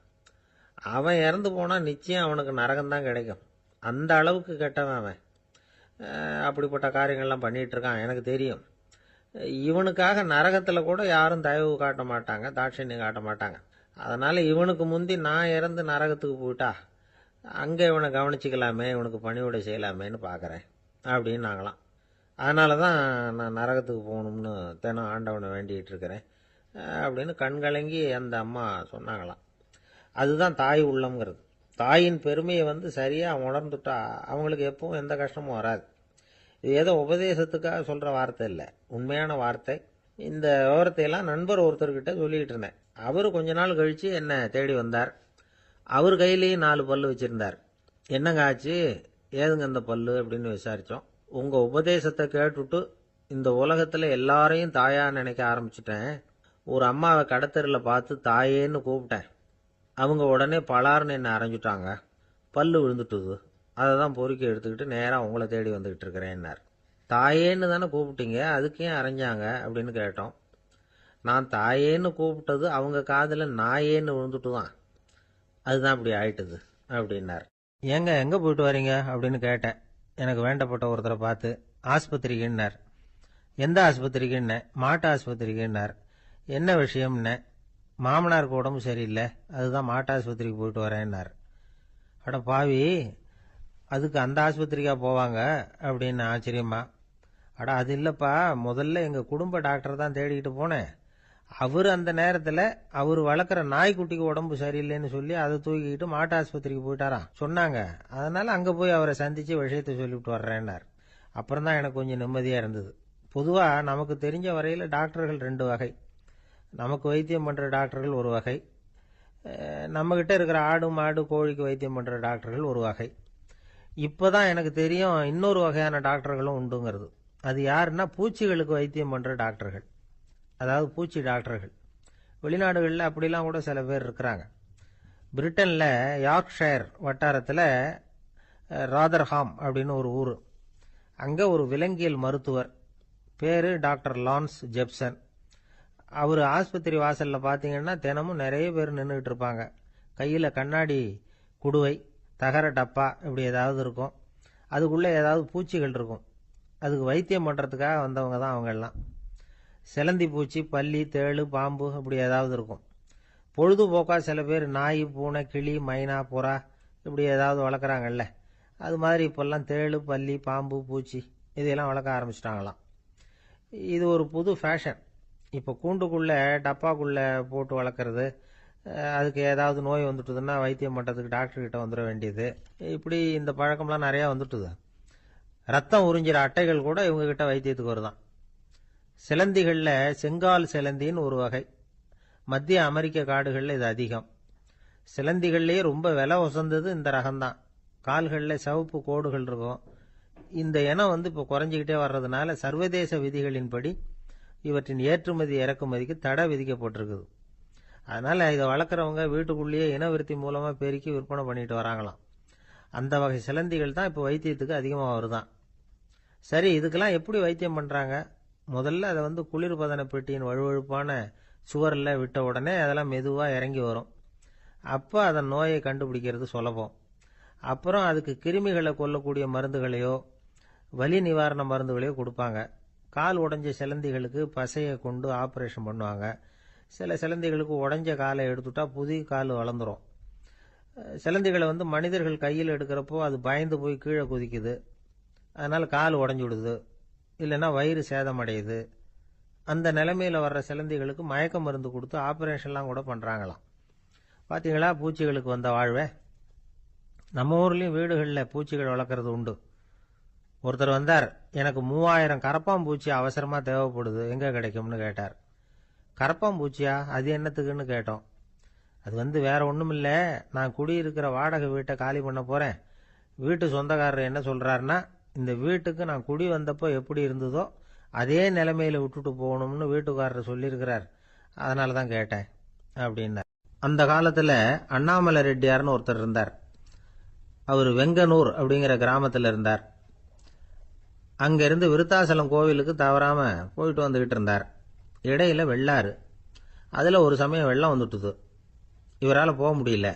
அவன் இறந்து போனால் நிச்சயம் அவனுக்கு நரகம்தான் கிடைக்கும். அந்த அளவுக்கு கெட்டவன் அவன். அப்படிப்பட்ட காரியங்கள்லாம் பண்ணிகிட்டு இருக்கான், எனக்கு தெரியும். இவனுக்காக நரகத்தில் கூட யாரும் தயவு காட்ட மாட்டாங்க, தாட்சண்யம் காட்ட மாட்டாங்க. அதனால் இவனுக்கு முந்தி நான் இறந்து நரகத்துக்கு போயிட்டா அங்கே இவனை கவனிச்சிக்கலாமே, இவனுக்கு பணிவிடை செய்யலாமேன்னு பார்க்குறேன் அப்படின்னு நாங்களாம். அதனால தான் நான் நரகத்துக்கு போகணும்னு தினம் ஆண்டவனை வேண்டிகிட்டு இருக்கிறேன் அப்படின்னு கண்கலங்கி அந்த அம்மா சொன்னாங்களாம். அதுதான் தாய் உள்ளம்ங்கிறது. தாயின் பெருமையை சரியாக உணர்ந்துட்டா அவங்களுக்கு எப்பவும் எந்த கஷ்டமும் வராது. இது ஏதோ உபதேசத்துக்காக சொல்கிற வார்த்தை இல்லை, உண்மையான வார்த்தை. இந்த விவரத்தையெல்லாம் நண்பர் ஒருத்தர்கிட்ட சொல்லிக்கிட்டு இருந்தேன். அவர் கொஞ்ச நாள் கழித்து என்னை தேடி வந்தார். அவர் கையிலேயும் 4 பல்லு வச்சுருந்தார். என்னங்க ஆச்சு, ஏதுங்க அந்த பல்லு அப்படின்னு விசாரித்தோம். உங்கள் உபதேசத்தை கேட்டுவிட்டு இந்த உலகத்தில் எல்லாரையும் தாயாக நினைக்க ஆரம்பிச்சிட்டேன். ஒரு அம்மாவை கடத்தரில் பார்த்து தாயேன்னு கூப்பிட்டேன். அவங்க உடனே பலார்னு என்னை அரைஞ்சிட்டாங்க. பல்லு விழுந்துட்டுது. அதை தான் பொறுக்கி எடுத்துக்கிட்டு நேராக உங்களை தேடி வந்துக்கிட்டு இருக்கிறேன்னார். தாயேன்னு தானே கூப்பிட்டீங்க, அதுக்கு ஏன் அரைஞ்சாங்க அப்படின்னு கேட்டோம். நான் தாயேன்னு கூப்பிட்டது அவங்க காதில் நாயேன்னு விழுந்துட்டு தான், அதுதான் இப்படி ஆயிட்டுது அப்படின்னார். ஏங்க எங்கே போயிட்டு வரீங்க அப்படின்னு கேட்டேன். எனக்கு வேண்டப்பட்ட ஒருத்தரை பார்த்து. ஆஸ்பத்திரிக்குன்னார். எந்த ஆஸ்பத்திரிக்குன்னே? மாட்டு ஆஸ்பத்திரிக்குன்னார். என்ன விஷயம்னே? மாமனாருக்கு உடம்பு சரியில்லை, அதுதான் மாட்டு ஆஸ்பத்திரிக்கு போயிட்டு வரேன்னார். அட பாவி, அதுக்கு அந்த ஆஸ்பத்திரிக்கா போவாங்க அப்படின்னு ஆச்சரியமா. அட அது இல்லைப்பா, முதல்ல எங்கள் குடும்ப டாக்டர் தான் தேடிக்கிட்டு போனேன். அவர் அந்த நேரத்தில் அவர் வளர்க்குற நாய்க்குட்டிக்கு உடம்பு சரியில்லைன்னு சொல்லி அதை தூக்கிக்கிட்டு மாட்டு ஆஸ்பத்திரிக்கு போயிட்டாராம் சொன்னாங்க. அதனால் அங்கே போய் அவரை சந்தித்து விஷயத்தை சொல்லிவிட்டு வர்றேன்னார். அப்புறம் தான் எனக்கு கொஞ்சம் நிம்மதியாக இருந்தது. பொதுவாக நமக்கு தெரிஞ்ச வரையில் டாக்டர்கள் 2 வகை. நமக்கு வைத்தியம் பண்ணுற டாக்டர்கள் ஒரு வகை, நம்மக்கிட்ட இருக்கிற ஆடு மாடு கோழிக்கு வைத்தியம் பண்ணுற டாக்டர்கள் ஒரு வகை. இப்போ தான் எனக்கு தெரியும் இன்னொரு வகையான டாக்டர்களும் உண்டுங்கிறது. அது யாருன்னா பூச்சிகளுக்கு வைத்தியம் பண்ணுற டாக்டர்கள், அதாவது பூச்சி டாக்டர்கள். வெளிநாடுகளில் அப்படிலாம் கூட சில பேர் இருக்கிறாங்க. பிரிட்டனில் யார்க்ஷயர் வட்டாரத்தில் ராதர்ஹாம் அப்படின்னு ஒரு ஊர். அங்கே ஒரு விலங்கியல் மருத்துவர், பேர் டாக்டர் லான்ஸ் ஜெப்சன். அவர் ஆஸ்பத்திரி வாசலில் பார்த்தீங்கன்னா தினமும் நிறைய பேர் நின்றுக்கிட்டு இருப்பாங்க. கையில் கண்ணாடி குடுவை, தகர டப்பா இப்படி ஏதாவது இருக்கும். அதுக்குள்ளே ஏதாவது பூச்சிகள் இருக்கும். அதுக்கு வைத்தியம் பண்ணுறதுக்காக வந்தவங்க தான் அவங்கெல்லாம். சிலந்தி பூச்சி, பல்லி, தேளு, பாம்பு இப்படி ஏதாவது இருக்கும். பொழுதுபோக்காக சில பேர் நாய், பூனை, கிளி, மைனா, புறா இப்படி ஏதாவது வளர்க்குறாங்கல்ல, அது மாதிரி இப்போல்லாம் தேளு, பல்லி, பாம்பு, பூச்சி இதையெல்லாம் வளர்க்க ஆரம்பிச்சிட்டாங்களாம். இது ஒரு புது ஃபேஷன். இப்போ கூண்டுக்குள்ளே டப்பாக்குள்ளே போட்டு வளர்க்குறது, அதுக்கு ஏதாவது நோய் வந்துட்டுதுன்னா வைத்தியம் பண்ணுறதுக்கு டாக்டர்கிட்ட வந்துட வேண்டியது, இப்படி இந்த பழக்கம்லாம் நிறையா வந்துட்டுது. ரத்தம் உறிஞ்சிற அட்டைகள் கூட இவங்ககிட்ட வைத்தியத்துக்கு வருதான். சிலந்திகளில் செங்கால் சிலந்தின்னு ஒரு வகை. மத்திய அமெரிக்க காடுகளில் இது அதிகம். சிலந்திகள்லேயே ரொம்ப விலை உசந்தது இந்த ரகம்தான். கால்களில் சிவப்பு கோடுகள் இருக்கும். இந்த இனம் இப்போ குறைஞ்சிக்கிட்டே வர்றதுனால சர்வதேச விதிகளின்படி இவற்றின் ஏற்றுமதி இறக்குமதிக்கு தடை விதிக்கப்பட்டிருக்குது. அதனால் இதை வளர்க்குறவங்க வீட்டுக்குள்ளேயே இனவிருத்தி மூலமாக பெருக்கி விற்பனை பண்ணிட்டு வராங்களாம். அந்த வகை சிலந்திகள் தான் இப்போ வைத்தியத்துக்கு அதிகமாக வருதான். சரி, இதுக்கெல்லாம் எப்படி வைத்தியம் பண்ணுறாங்க? முதல்ல அதை குளிர்பதன பெட்டியின் வழுவழுப்பான சுவரில் விட்ட உடனே அதெல்லாம் மெதுவாக இறங்கி வரும். அப்போ அதன் நோயை கண்டுபிடிக்கிறது சுலபம். அப்புறம் அதுக்கு கிருமிகளை கொல்லக்கூடிய மருந்துகளையோ வலி நிவாரண மருந்துகளையோ கொடுப்பாங்க. கால் உடைஞ்ச சிலந்திகளுக்கு பசையை கொண்டு ஆப்ரேஷன் பண்ணுவாங்க. சில சிலந்திகளுக்கு உடைஞ்ச காலை எடுத்துட்டா புதிய கால் வளர்ந்துடும். சிலந்திகளை மனிதர்கள் கையில் எடுக்கிறப்போ அது பயந்து போய் கீழே குதிக்குது, அதனால் கால் உடஞ்சி விடுது, இல்லைன்னா வயிறு சேதமடையுது. அந்த நிலைமையில் வர்ற சிலந்திகளுக்கு மயக்க மருந்து கொடுத்து ஆப்ரேஷன்லாம் கூட பண்ணுறாங்களாம். பார்த்தீங்களா பூச்சிகளுக்கு வந்த வாழ்வே. நம்ம ஊர்லேயும் வீடுகளில் பூச்சிகள் வளர்க்குறது உண்டு. ஒருத்தர் வந்தார், எனக்கு 3000 கரப்பாம்பூச்சி அவசரமாக தேவைப்படுது, எங்கே கிடைக்கும்னு கேட்டார். கரப்பாம்பூச்சியா, அது என்னத்துக்குன்னு கேட்டோம். அது வேற ஒன்றும் இல்லை, நான் குடியிருக்கிற வாடகை வீட்டை காலி பண்ண போகிறேன். வீட்டு சொந்தக்காரர் என்ன சொல்கிறாருன்னா, இந்த வீட்டுக்கு நான் குடி வந்தப்போ எப்படி இருந்ததோ அதே நிலைமையில் விட்டுட்டு போகணும்னு வீட்டுக்காரர் சொல்லியிருக்கிறார், அதனால தான் கேட்டேன் அப்படின்னார். அந்த காலத்தில் அண்ணாமலை ரெட்டியார்னு ஒருத்தர் இருந்தார். அவர் வெங்கனூர் அப்படிங்கிற கிராமத்தில் இருந்தார். அங்கேருந்து விருத்தாசலம் கோவிலுக்கு தவறாமல் போயிட்டு வந்துக்கிட்டு இருந்தார். இடையில வெள்ளாறு, அதில் ஒரு சமயம் வெள்ளம் வந்துட்டுது. இவரால் போக முடியல.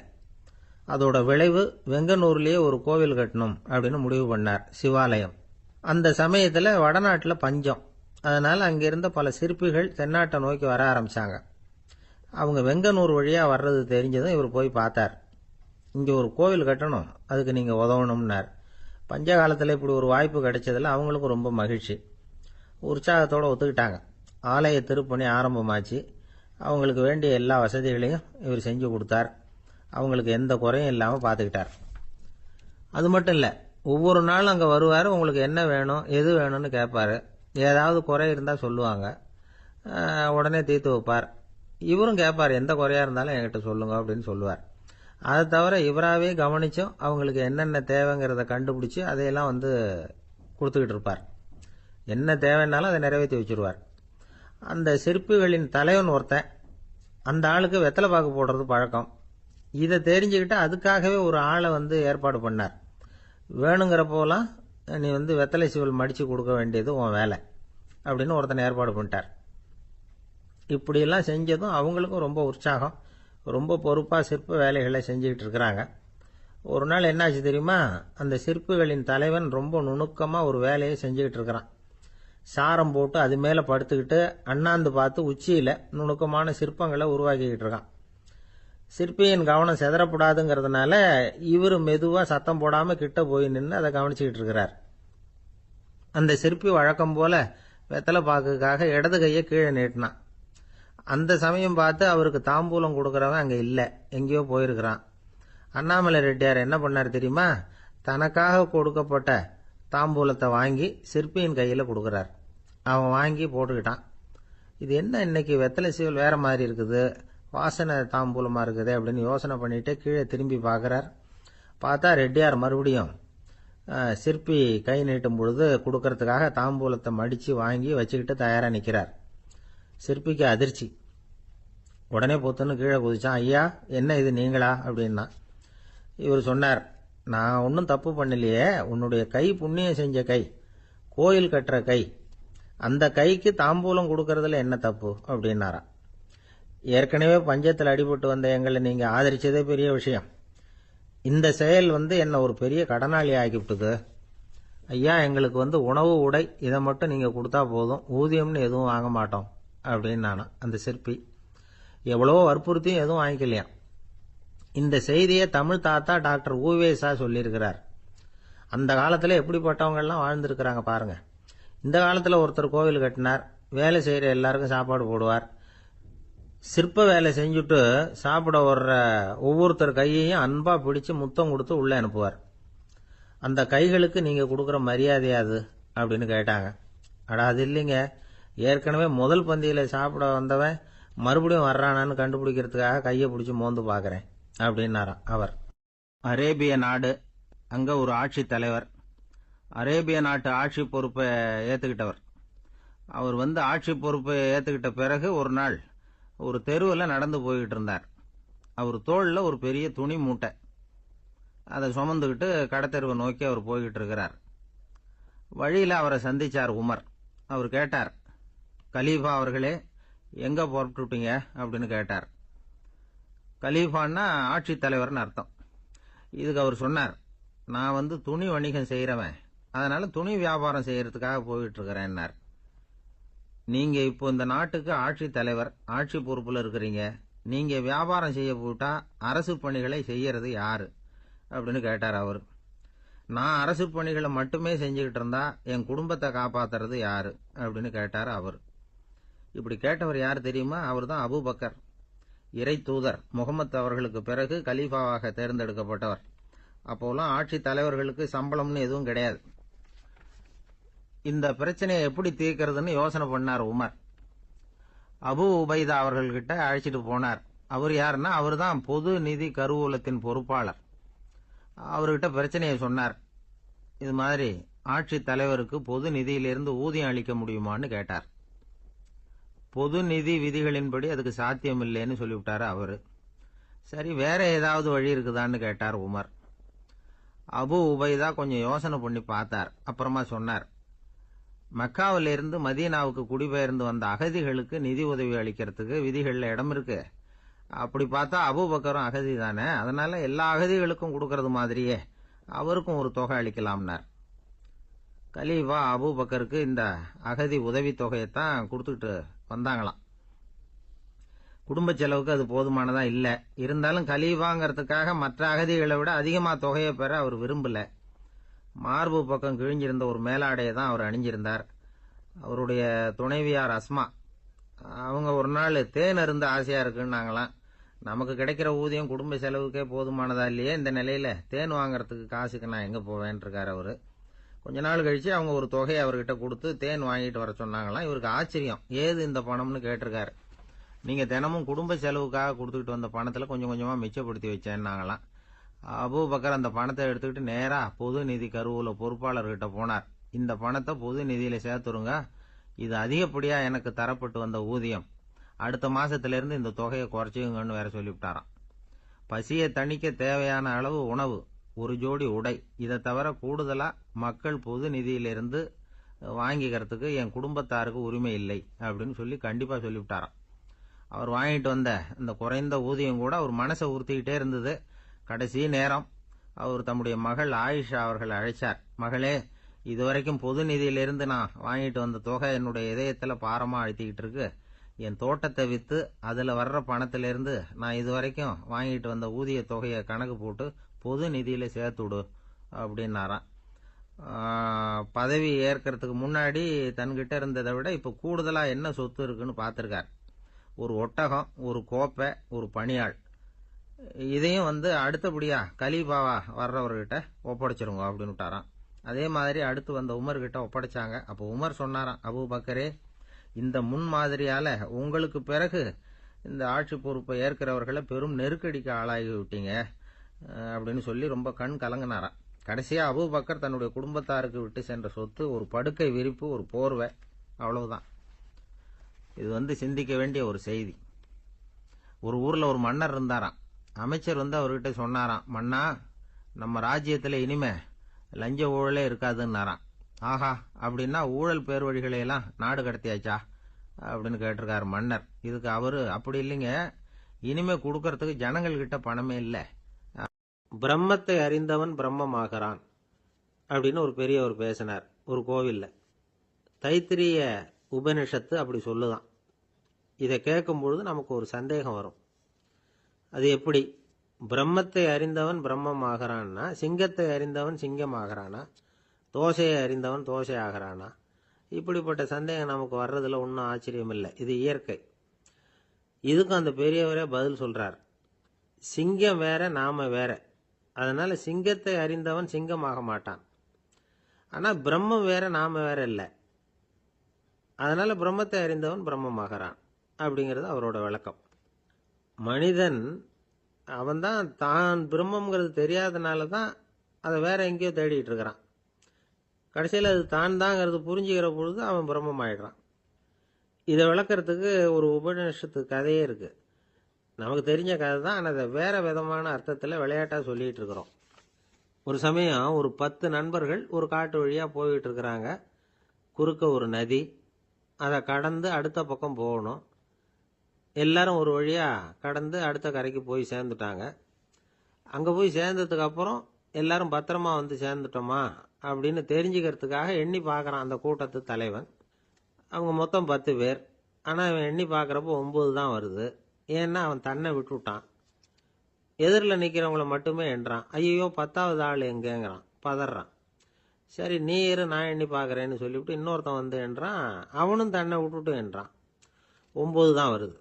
அதோட விளைவு வெங்கனூர்லேயே ஒரு கோவில் கட்டணும் அப்படின்னு முடிவு பண்ணார், சிவாலயம். அந்த சமயத்தில் வடநாட்டில் பஞ்சம். அதனால் அங்கே இருந்த பல சிற்பிகள் தென்னாட்டை நோக்கி வர ஆரம்பித்தாங்க. அவங்க வெங்கனூர் வழியாக வர்றது தெரிஞ்சதும் இவர் போய் பார்த்தார். இங்கே ஒரு கோவில் கட்டணும், அதுக்கு நீங்கள் உதவணும்னார். பஞ்ச காலத்தில் இப்படி ஒரு வாய்ப்பு கிடைச்சதில் அவங்களுக்கும் ரொம்ப மகிழ்ச்சி. உற்சாகத்தோடு ஒத்துக்கிட்டாங்க. ஆலய திருப்பணி ஆரம்பமாச்சு. அவங்களுக்கு வேண்டிய எல்லா வசதிகளையும் இவர் செஞ்சு கொடுத்தார். அவங்களுக்கு எந்த குறையும் இல்லாமல் பார்த்துக்கிட்டார். அது மட்டும் இல்லை, ஒவ்வொரு நாளும் அங்கே வருவார். உங்களுக்கு என்ன வேணும், எது வேணும்னு கேட்பார். ஏதாவது குறை இருந்தால் சொல்லுவாங்க. உடனே தீர்த்து வைப்பார். இவரும் கேட்பார், எந்த குறையா இருந்தாலும் என்கிட்ட சொல்லுங்க அப்படின்னு சொல்லுவார். அதை தவிர இவராகவே கவனிச்சும் அவங்களுக்கு என்னென்ன தேவைங்கிறத கண்டுபிடிச்சு அதையெல்லாம் கொடுத்துக்கிட்டு இருப்பார். என்ன தேவைன்னாலும் அதை நிறைவேற்றி வச்சுருவார். அந்த சிற்பிகளின் தலைவன் ஒருத்தன், அந்த ஆளுக்கு வெத்தலை பாக்கு போடுறது பழக்கம். இதை தெரிஞ்சுக்கிட்டு அதுக்காகவே ஒரு ஆளை ஏற்பாடு பண்ணார். வேணுங்கிறப்போலாம் நீ வெத்தலை சீவல் மடித்து கொடுக்க வேண்டியது உன் வேலை அப்படின்னு ஒருத்தனை ஏற்பாடு பண்ணிட்டார். இப்படியெல்லாம் செஞ்சதும் அவங்களுக்கும் ரொம்ப உற்சாகம். ரொம்ப பொறுப்பாக சிற்ப வேலைகளை செஞ்சுக்கிட்டு இருக்கிறாங்க. ஒரு நாள் என்னாச்சு தெரியுமா? அந்த சிற்பிகளின் தலைவன் ரொம்ப நுணுக்கமாக ஒரு வேலையை செஞ்சுக்கிட்டு இருக்கிறான். சாரம் போட்டு அது மேலே படுத்துக்கிட்டு அண்ணாந்து பார்த்து உச்சியில் நுணுக்கமான சிற்பங்களை உருவாக்கிக்கிட்டு இருக்கான். சிற்பியின் கவனம் செதறப்படாதுங்கிறதுனால இவர் மெதுவாக சத்தம் போடாமல் கிட்ட போய் நின்று அதை கவனிச்சுக்கிட்டு இருக்கிறார். அந்த சிற்பி வழக்கம் போல வெத்தலை பாக்குக்காக இடது கையை கீழே நீட்டினான். அந்த சமயம் பார்த்து அவருக்கு தாம்பூலம் கொடுக்குறவன் அங்கே இல்லை, எங்கேயோ போயிருக்கிறான். அண்ணாமலை ரெட்டியார் என்ன பண்ணார் தெரியுமா? தனக்காக கொடுக்கப்பட்ட தாம்பூலத்தை வாங்கி சிற்பியின் கையில் கொடுக்குறார். அவன் வாங்கி போட்டுக்கிட்டான். இது என்ன இன்னைக்கு வெத்தலை சீவல் வேற மாதிரி இருக்குது, வாசனை தாம்பூலமாக இருக்குது அப்படின்னு யோசனை பண்ணிட்டு கீழே திரும்பி பார்க்குறார். பார்த்தா ரெட்டியார் மறுபடியும் சிற்பி கை நீட்டும் பொழுது கொடுக்கறதுக்காக தாம்பூலத்தை மடித்து வாங்கி வச்சுக்கிட்டு தயாராக நிற்கிறார். சிற்பிக்கு அதிர்ச்சி. உடனே பொத்துன்னு கீழே குதிச்சான். ஐயா, என்ன இது நீங்களா அப்படின்னா. இவர் சொன்னார், நான் ஒன்றும் தப்பு பண்ணலையே, உன்னுடைய கை புண்ணியம் செஞ்ச கை, கோயில் கட்டுற கை, அந்த கைக்கு தாம்பூலம் கொடுக்கறதுல என்ன தப்பு அப்படின்னாராம். ஏற்கனவே பஞ்சத்தில் அடிபட்டு வந்த எங்களை நீங்கள் ஆதரிச்சதே பெரிய விஷயம். இந்த செயல் என்னை ஒரு பெரிய கடனாளி ஆகிவிட்டுது. ஐயா, எங்களுக்கு உணவு உடை இதை மட்டும் நீங்கள் கொடுத்தா போதும், ஊதியம்னு எதுவும் வாங்க மாட்டோம் அப்படின்னு நானும். அந்த சிற்பி எவ்வளவோ வற்புறுத்தியும் எதுவும் வாங்கிக்கலையாம். இந்த செய்தியை தமிழ் தாத்தா டாக்டர் ஊவேசா சொல்லியிருக்கிறார். அந்த காலத்தில் எப்படிப்பட்டவங்கெல்லாம் வாழ்ந்துருக்கிறாங்க பாருங்க. இந்த காலத்தில் ஒருத்தர் கோவில் கட்டினார், வேலை செய்கிற எல்லாருக்கும் சாப்பாடு போடுவார். சிற்ப வேலை செஞ்சுட்டு சாப்பிட வர்ற ஒவ்வொருத்தர் கையையும் அன்பா பிடிச்சு முத்தம் கொடுத்து உள்ளே அனுப்புவார். அந்த கைகளுக்கு நீங்கள் கொடுக்குற மரியாதையாது அப்படின்னு கேட்டாங்க. அடா, அது இல்லைங்க, ஏற்கனவே முதல் பந்தியில் சாப்பிட வந்தவன் மறுபடியும் வர்றானான்னு கண்டுபிடிக்கிறதுக்காக கையை பிடிச்சி மோந்து பார்க்குறேன் அப்படின்னாராம் அவர். அரேபிய நாடு, அங்கே ஒரு ஆட்சி தலைவர். அரேபிய நாட்டு ஆட்சி பொறுப்பை ஏற்றுக்கிட்டவர். அவர் ஆட்சி பொறுப்பை ஏற்றுக்கிட்ட பிறகு ஒரு நாள் ஒரு தெருவில் நடந்து போய்கிட்டு இருந்தார். அவர் தோளில் ஒரு பெரிய துணி மூட்டை, அதை சுமந்துக்கிட்டு கடத்தெருவை நோக்கி அவர் போய்கிட்டு இருக்கிறார். வழியில் அவரை சந்திச்சார் உமர். அவர் கேட்டார், கலீஃபா அவர்களே, எங்கே புறப்பட்டுட்டீங்க அப்படின்னு கேட்டார். கலீஃபான்னா ஆட்சி தலைவர்னு அர்த்தம். இதுக்கு அவர் சொன்னார், நான் துணி வணிகம் செய்கிறவன், அதனால துணி வியாபாரம் செய்யறதுக்காக போயிட்டு இருக்கிறேன்னார். நீங்க இப்போ இந்த நாட்டுக்கு ஆட்சி தலைவர், ஆட்சி பொறுப்புல இருக்கிறீங்க, நீங்க வியாபாரம் செய்ய போட்டா அரசு பணிகளை செய்யறது யாரு அப்படின்னு கேட்டார் அவர். நான் அரசு பணிகளை மட்டுமே செஞ்சுக்கிட்டு இருந்தா என் குடும்பத்தை காப்பாத்துறது யாரு அப்படின்னு கேட்டார் அவர். இப்படி கேட்டவர் யார் தெரியுமா? அவர் தான் அபூபக்கர், இறை தூதர் முகமது அவர்களுக்கு பிறகு கலீஃபாவாக தேர்ந்தெடுக்கப்பட்டவர். அப்போலாம் ஆட்சி தலைவர்களுக்கு சம்பளம்னு எதுவும் கிடையாது. இந்த பிரச்சனையை எப்படி தீர்க்கிறதுன்னு யோசனை பண்ணார் உமர். அபு உபைதா அவர்கள்கிட்ட அழைச்சிட்டு போனார். அவர் யாருன்னா, அவர் தான் பொது நிதி கருவூலத்தின் பொறுப்பாளர். அவர்கிட்ட பிரச்சனையை சொன்னார். இது மாதிரி ஆட்சி தலைவருக்கு பொது நிதியிலிருந்து ஊதியம் அளிக்க முடியுமான்னு கேட்டார். பொது நிதி விதிகளின்படி அதுக்கு சாத்தியம் இல்லைன்னு சொல்லிவிட்டாரு அவரு. சரி, வேற ஏதாவது வழி இருக்குதான்னு கேட்டார் உமர். அபு உபைதா கொஞ்சம் யோசனை பண்ணி பார்த்தார். அப்புறமா சொன்னார், மக்காவிலிருந்து மதீனாவுக்கு குடிபெயர்ந்து வந்த அகதிகளுக்கு நிதி உதவி அளிக்கிறதுக்கு விதிகளில் இடம் இருக்கு. அப்படி பார்த்தா அபூபக்கரும் அகதி தானே, அதனால எல்லா அகதிகளுக்கும் கொடுக்கறது மாதிரியே அவருக்கும் ஒரு தொகை அளிக்கலாம்னார். கலீஃபா அபூபக்கருக்கு இந்த அகதி உதவி தொகையைத்தான் கொடுத்துட்டு வந்தாங்களாம். குடும்ப செலவுக்கு அது போதுமானதா இல்ல. இருந்தாலும் கலீஃபாங்கிறதுக்காக மற்ற அகதிகளை விட அதிகமா தொகையை பெற அவர் விரும்பல. மார்பு பக்கம் கிழிஞ்சிருந்த ஒரு மேலாடையை தான் அவர் அணிஞ்சிருந்தார். அவருடைய துணைவியார் அஸ்மா, அவங்க ஒரு நாள் தேன் அருந்த ஆசையா இருக்குன்னாங்களாம். நமக்கு கிடைக்கிற ஊதியம் குடும்ப செலவுக்கே போதுமானதா இல்லையே, இந்த நிலையில தேன் வாங்கறதுக்கு காசுக்கு நான் எங்க போவேன் இருக்காரு அவரு. கொஞ்ச நாள் கழிச்சு அவங்க ஒரு தொகையை அவர்கிட்ட கொடுத்து தேன் வாங்கிட்டு வர சொன்னாங்களாம். இவருக்கு ஆச்சரியம், ஏது இந்த பணம்னு கேட்டிருக்காரு. நீங்க தினமும் குடும்ப செலவுக்காக கொடுத்துக்கிட்டு வந்த பணத்துல கொஞ்சம் கொஞ்சமா மிச்சப்படுத்தி வச்சேன்னாங்களாம். அபூபக்கர் அந்த பணத்தை எடுத்துக்கிட்டு நேரா பொது நிதி கருவூல பொறுப்பாளர்கிட்ட போனார். இந்த பணத்தை பொது நிதியில சேர்த்துருங்க, இது அதிகப்படியா எனக்கு தரப்பட்டு வந்த ஊதியம், அடுத்த மாசத்துல இருந்து இந்த தொகையை குறைச்சுங்கன்னு வேற சொல்லிவிட்டாராம். பசியை தணிக்க தேவையான அளவு உணவு, ஒரு ஜோடி உடை, இதை தவிர கூடுதலா மக்கள் பொது நிதியிலிருந்து வாங்கிக்கிறதுக்கு என் குடும்பத்தாருக்கு உரிமை இல்லை அப்படின்னு சொல்லி கண்டிப்பா சொல்லிவிட்டாராம். அவர் வாங்கிட்டு வந்த இந்த குறைந்த ஊதியம் கூட அவர் மனசை உறுத்திக்கிட்டே இருந்தது. கடைசி நேரம் அவர் தம்முடைய மகள் ஆயிஷா அவர்களை அழைச்சார். மகளே, இதுவரைக்கும் பொது நிதியிலிருந்து நான் வாங்கிட்டு வந்த தொகை என்னுடைய இதயத்துல பாரமா அழுத்திக்கிட்டு இருக்கு. என் தோட்டத்தை வித்து அதுல வர்ற பணத்திலிருந்து நான் இதுவரைக்கும் வாங்கிட்டு வந்த ஊதிய தொகையை கணக்கு போட்டு பொது நிதியில சேர்த்து விடு அப்படின்னாராம். பதவி ஏற்கிறதுக்கு முன்னாடி தன்கிட்ட இருந்ததை விட இப்ப கூடுதலா என்ன சொத்து இருக்குன்னு பார்த்திருக்கார். ஒரு ஒட்டகம், ஒரு கோப்பை, ஒரு பணியாள், இதையும் அடுத்தபடியா கலீஃபாவா வர்றவர்கிட்ட ஒப்படைச்சிருங்க அப்படின்னு விட்டாராம். அதே மாதிரி அடுத்து வந்த உமர் கிட்ட ஒப்படைச்சாங்க. அப்போ உமர் சொன்னாராம், அபூபக்கரே, இந்த முன்மாதிரியால உங்களுக்கு பிறகு இந்த ஆட்சி பொறுப்பை ஏற்கிறவர்களை பெரும் நெருக்கடிக்கு ஆளாகி விட்டீங்க அப்படின்னு சொல்லி ரொம்ப கண் கலங்கினாராம். கடைசியா அபூபக்கர் தன்னுடைய குடும்பத்தாருக்கு விட்டு சென்ற சொத்து ஒரு படுக்கை விரிப்பு, ஒரு போர்வை, அவ்வளவுதான். இது சிந்திக்க வேண்டிய ஒரு செய்தி. ஒரு ஊர்ல ஒரு மன்னர் இருந்தாராம். அமைச்சர் அவர்கிட்ட சொன்னாராம், மன்னா, நம்ம ராஜ்யத்துல இனிமே லஞ்ச ஊழலே இருக்காதுன்னாராம். ஆஹா, அப்படின்னா ஊழல் பேர் வழிகளை எல்லாம் நாடு கடத்தியாச்சா அப்படின்னு கேட்டிருக்காரு மன்னர். இதுக்கு அவரு, அப்படி இல்லைங்க, இனிமே கொடுக்கறதுக்கு ஜனங்கள் கிட்ட பணமே இல்லை. பிரம்மத்தை அறிந்தவன் பிரம்மமாகறான் அப்படின்னு ஒரு பெரியவர் பேசினார் ஒரு கோவில்ல. தைத்திரிய உபனிஷத்து அப்படி சொல்லுதான். இதை கேட்கும் பொழுது நமக்கு ஒரு சந்தேகம் வரும். அது எப்படி? பிரம்மத்தை அறிந்தவன் பிரம்மமாகறான்னா, சிங்கத்தை அறிந்தவன் சிங்கமாகறானா, தோசையை அறிந்தவன் தோசை ஆகிறானா? இப்படிப்பட்ட சந்தேகம் நமக்கு வர்றதுல ஒன்றும் ஆச்சரியம் இல்லை. இது இயற்கை. இதுக்கும் அந்த பெரியவரே பதில் சொல்றார். சிங்கம் வேற, நாம வேற. அதனால சிங்கத்தை அறிந்தவன் சிங்கமாக மாட்டான். ஆனா பிரம்மம் வேற, நாம வேற இல்லை. அதனால பிரம்மத்தை அறிந்தவன் பிரம்மமாகறான் அப்படிங்கிறது அவரோட விளக்கம். மனிதன் அவன்தான் தான் பிரம்மங்கிறது தெரியாதனால தான் அதை வேற எங்கேயோ தேடிட்டு இருக்கிறான். கடைசியில் அது தான் தாங்கிறது புரிஞ்சுக்கிற பொழுது அவன் பிரம்மம் ஆயிடுறான். இதை விளக்கறதுக்கு ஒரு உபநிஷத்து கதையே இருக்கு. நமக்கு தெரிஞ்ச கதை தான், ஆனால் அதை வேற விதமான அர்த்தத்தில் விளையாட்டாக சொல்லிட்டு இருக்கிறோம். ஒரு சமயம் ஒரு 10 நண்பர்கள் ஒரு காட்டு வழியா போயிட்டு இருக்கிறாங்க. குறுக்க ஒரு நதி, அதை கடந்து அடுத்த பக்கம் போகணும். எல்லாரும் ஒரு வழியா கடந்து அடுத்த கரைக்கு போய் சேர்ந்துட்டாங்க. அங்க போய் சேர்ந்ததுக்கு அப்புறம் எல்லாரும் பத்திரமா சேர்ந்துட்டோமா அப்படின்னு தெரிஞ்சுக்கிறதுக்காக எண்ணி பார்க்கறான் அந்த கூட்டத்து தலைவன். அவங்க மொத்தம் 10 பேர். ஆனா அவன் எண்ணி பார்க்கறப்போ 9 தான் வருது. ஏன்னா அவன் தன்னை விட்டுட்டான். எதிரில் நிக்கிறவங்கள மட்டுமே எண்றான். ஐயோ, 10வது ஆள் எங்கேங்கிறான், பதறான். சரி, நீ இரு, நான் எண்ணி பார்க்கறேன்னு சொல்லிவிட்டு இன்னொருத்தன் எண்றான். அவனும் தன்னை விட்டுட்டு எண்றான். 9 தான் வருது.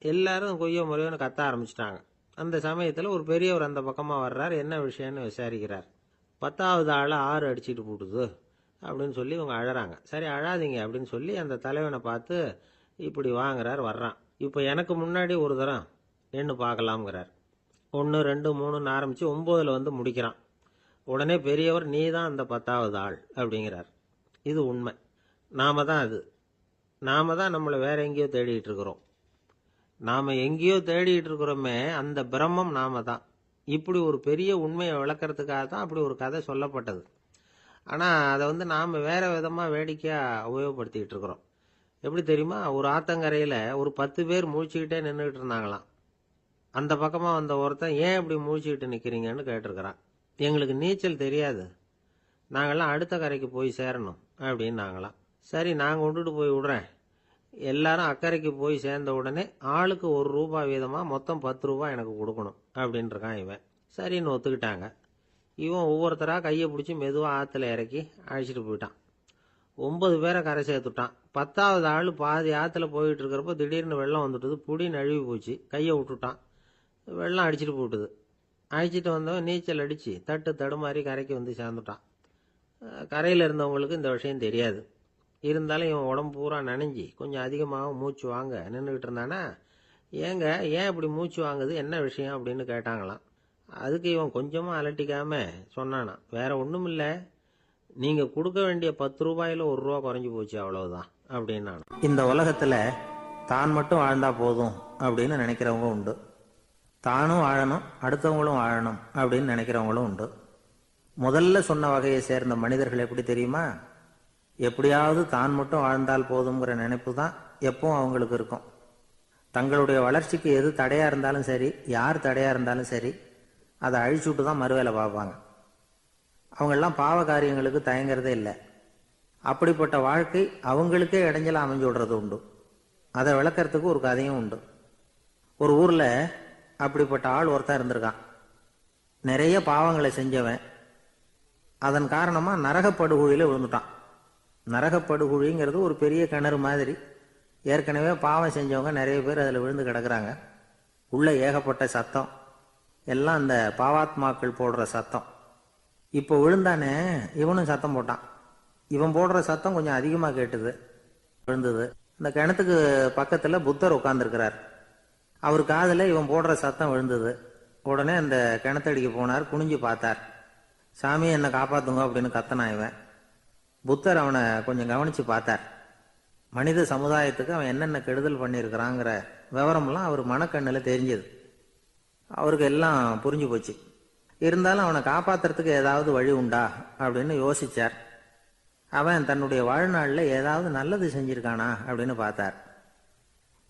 எல்லாரும் கொய்யோ முறையோன்னு கத்த ஆரம்பிச்சிட்டாங்க. அந்த சமயத்தில் ஒரு பெரியவர் அந்த பக்கமாக வர்றார். என்ன விஷயம்னு விசாரிக்கிறார். 10வது ஆளை 6 அடிச்சுட்டு போட்டுது அப்படின்னு சொல்லி இவங்க அழறாங்க. சரி, அழாதீங்க அப்படின்னு சொல்லி அந்த தலைவனை பார்த்து இப்படி வாங்குறார். வர்றான். இப்போ எனக்கு முன்னாடி ஒரு தரம் எண்ணு பார்க்கலாம்ங்கிறார். 1 2 3ன்னு ஆரம்பிச்சு 9ல் முடிக்கிறான். உடனே பெரியவர், நீ தான் அந்த 10வது ஆள் அப்படிங்கிறார். இது உண்மை. நாம தான் அது. நாம தான் நம்மளை வேற எங்கேயோ தேடிட்டு இருக்கிறோம். நாம எங்கேயோ தேடிட்டு இருக்கிறோமே, அந்த பிரம்மம் நாம தான். இப்படி ஒரு பெரிய உண்மையை விளக்கறதுக்காக தான் அப்படி ஒரு கதை சொல்லப்பட்டது. ஆனா அதை நாம வேற விதமா வேடிக்கையா உபயோகப்படுத்திக்கிட்டு இருக்கிறோம். எப்படி தெரியுமா? ஒரு ஆத்தங்கரையில ஒரு 10 பேர் முழிச்சுக்கிட்டே நின்றுட்டு இருந்தாங்களாம். அந்த பக்கமா வந்த ஒருத்தன், ஏன் இப்படி முழிச்சுக்கிட்டு நிக்கிறீங்கன்னு கேட்டிருக்கிறான். எங்களுக்கு நீச்சல் தெரியாது, நாங்கெல்லாம் அடுத்த கரைக்கு போய் சேரணும் அப்படின்னாங்களாம். சரி, நான் கொண்டுட்டு போய் விடுறேன். எல்லாரும் அக்கறைக்கு போய் சேர்ந்த உடனே ஆளுக்கு ₹1 வீதமா மொத்தம் ₹10 எனக்கு கொடுக்கணும் அப்படின்னு இருக்கான் இவன். சரின்னு ஒத்துக்கிட்டாங்க. இவன் ஒவ்வொருத்தரா கையை பிடிச்சி மெதுவா ஆத்துல இறக்கி அழைச்சிட்டு போயிட்டான். 9 பேரை கரை சேர்த்துட்டான். 10வது ஆள் பாதி ஆத்துல போயிட்டு இருக்கிறப்ப திடீர்னு வெள்ளம் வந்துட்டுது. புடி நழுவி போச்சு. கையை விட்டுட்டான். வெள்ளம் அடிச்சுட்டு போட்டுது. அழைச்சிட்டு வந்தவன் நீச்சல் அடிச்சு தட்டு தடுமாறி கரைக்கு சேர்ந்துட்டான். கரையில் இருந்தவங்களுக்கு இந்த விஷயம் தெரியாது. இருந்தாலும் இவன் உடம்பு பூரா நனைஞ்சி கொஞ்சம் அதிகமாக மூச்சு வாங்க நின்றுக்கிட்டு இருந்தானா, ஏங்க ஏன் இப்படி மூச்சு வாங்குது, என்ன விஷயம் அப்படின்னு கேட்டாங்களாம். அதுக்கு இவன் கொஞ்சமாக அலட்டிக்காம சொன்னானா, வேற ஒன்றும் இல்லை, நீங்கள் கொடுக்க வேண்டிய 10 ரூபாயில் 1 ரூபா குறைஞ்சி போச்சு, அவ்வளவுதான் அப்படின்னா. இந்த உலகத்தில் தான் மட்டும் வாழ்ந்தா போதும் அப்படின்னு நினைக்கிறவங்க உண்டு. தானும் வாழணும், அடுத்தவங்களும் வாழணும் அப்படின்னு நினைக்கிறவங்களும் உண்டு. முதல்ல சொன்ன வகையை சேர்ந்த மனிதர்கள் எப்படி தெரியுமா? எப்படியாவது தான் மட்டும் வாழ்ந்தால் போதுங்கிற நினைப்பு தான் எப்பவும் அவங்களுக்கு இருக்கும். தங்களுடைய வளர்ச்சிக்கு எது தடையா இருந்தாலும் சரி, யார் தடையா இருந்தாலும் சரி, அதை அழிச்சுட்டு தான் மறுவேலை பார்ப்பாங்க. அவங்கெல்லாம் பாவ காரியங்களுக்கு தயங்குறதே இல்லை. அப்படிப்பட்ட வாழ்க்கை அவங்களுக்கே இடைஞ்சல அமைஞ்சு விடுறது உண்டு. அதை விளக்கறதுக்கு ஒரு கதையும் உண்டு. ஒரு ஊர்ல அப்படிப்பட்ட ஆள் ஒருத்தன் இருந்திருக்கான். நிறைய பாவங்களை செஞ்சவன். அதன் காரணமா நரகப்படுகொழியில விழுந்துட்டான். நரகப்படுகொழிங்கிறது ஒரு பெரிய கிணறு மாதிரி. ஏற்கனவே பாவம் செஞ்சவங்க நிறைய பேர் அதில் விழுந்து கிடக்குறாங்க. உள்ள ஏகப்பட்ட சத்தம், எல்லாம் அந்த பாவாத்மாக்கள் போடுற சத்தம். இப்போ விழுந்தானே, இவனும் சத்தம் போட்டான். இவன் போடுற சத்தம் கொஞ்சம் அதிகமாக கேட்டுது, விழுந்தது. இந்த கிணத்துக்கு பக்கத்தில் புத்தர் உட்கார்ந்துருக்கிறார். அவர் காதில் இவன் போடுற சத்தம் விழுந்தது. உடனே அந்த கிணத்தடிக்கு போனார், குனிஞ்சு பார்த்தார். சாமி என்னை காப்பாத்துங்க அப்படின்னு கத்தனா இவன். புத்தர் அவனை கொஞ்சம் கவனிச்சு பார்த்தார். மனித சமுதாயத்துக்கு அவன் என்னென்ன கெடுதல் பண்ணியிருக்கிறாங்கிற விவரம்லாம் அவர் மனக்கண்ணில் தெரிஞ்சது. அவருக்கு எல்லாம் புரிஞ்சு போச்சு. இருந்தாலும் அவனை காப்பாத்துறதுக்கு ஏதாவது வழி உண்டா அப்படின்னு யோசிச்சார். அவன் தன்னுடைய வாழ்நாளில் ஏதாவது நல்லது செஞ்சிருக்கானா அப்படின்னு பார்த்தார்.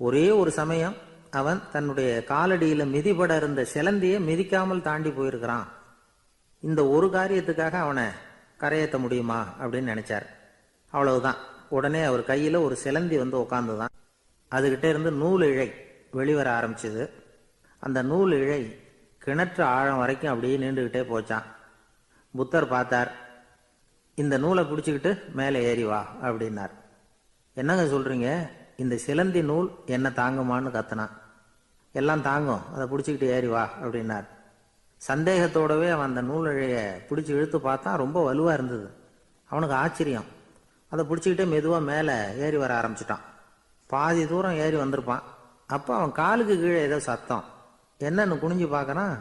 ஒரே ஒரு சமயம் அவன் தன்னுடைய காலடியில மிதிபட இருந்த சிலந்தியை மிதிக்காமல் தாண்டி போயிருக்கிறான். இந்த ஒரு காரியத்துக்காக அவனை கரையேற்ற முடியுமா அப்படின்னு நினைச்சார். அவ்வளவுதான். உடனே அவர் கையில ஒரு சிலந்தி வந்து உட்காந்துதான். அதுகிட்ட இருந்து நூல் இழை வெளிவர ஆரம்பிச்சது. அந்த நூல் இழை கிணற்று ஆழம் வரைக்கும் அப்படியே நீண்டுகிட்டே போச்சான். புத்தர் பார்த்தார். இந்த நூலை பிடிச்சிக்கிட்டு மேலே ஏறி வா அப்படின்னார். என்னங்க சொல்றீங்க, இந்த சிலந்தி நூல் என்ன தாங்குமான்னு கத்தினான். எல்லாம் தாங்கும், அதை பிடிச்சிக்கிட்டு ஏறி வா அப்படின்னார். சந்தேகத்தோடவே அவன் அந்த நூல் இழைய பிடிச்சி இழுத்து பார்த்தான். ரொம்ப வலுவா இருந்தது. அவனுக்கு ஆச்சரியம். அதை பிடிச்சிக்கிட்டே மெதுவாக மேலே ஏறி வர ஆரம்பிச்சிட்டான். பாதி தூரம் ஏறி வந்திருப்பான். அப்போ அவன் காலுக்கு கீழே ஏதோ சத்தம். என்னன்னு குனிஞ்சு பார்க்கறான்.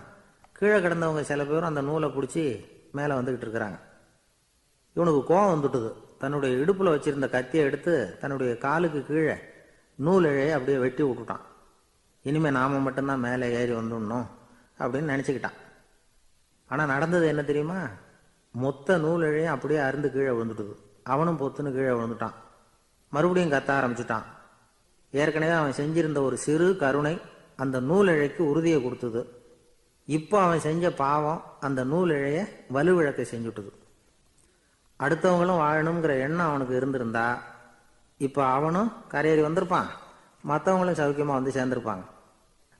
கீழே கிடந்தவங்க சில பேரும் அந்த நூலை பிடிச்சி மேலே வந்துக்கிட்டு இருக்கிறாங்க. இவனுக்கு கோபம் வந்துட்டுது. தன்னுடைய இடுப்பில் வச்சிருந்த கத்தியை எடுத்து தன்னுடைய காலுக்கு கீழே நூல் இழையை அப்படியே வெட்டி விட்டுட்டான். இனிமே நாம மட்டும்தான் மேலே ஏறி வந்துடணும் அப்படின்னு நினச்சிக்கிட்டான். ஆனால் நடந்தது என்ன தெரியுமா? மொத்த நூல் இழையும் அப்படியே அருந்து கீழே விழுந்துட்டுது. அவனும் பொத்துன்னு கீழே விழுந்துட்டான். மறுபடியும் கத்த ஆரம்பிச்சுட்டான். ஏற்கனவே அவன் செஞ்சிருந்த ஒரு சிறு கருணை அந்த நூல் இழைக்கு உறுதியை கொடுத்தது. இப்போ அவன் செஞ்ச பாவம் அந்த நூல் இழைய வலுவிழக்க செஞ்சுட்டுது. அடுத்தவங்களும் வாழணுங்கிற எண்ணம் அவனுக்கு இருந்திருந்தா இப்போ அவனும் கரையேறி வந்திருப்பான், மற்றவங்களும் சௌக்கியமாக வந்து சேர்ந்திருப்பாங்க.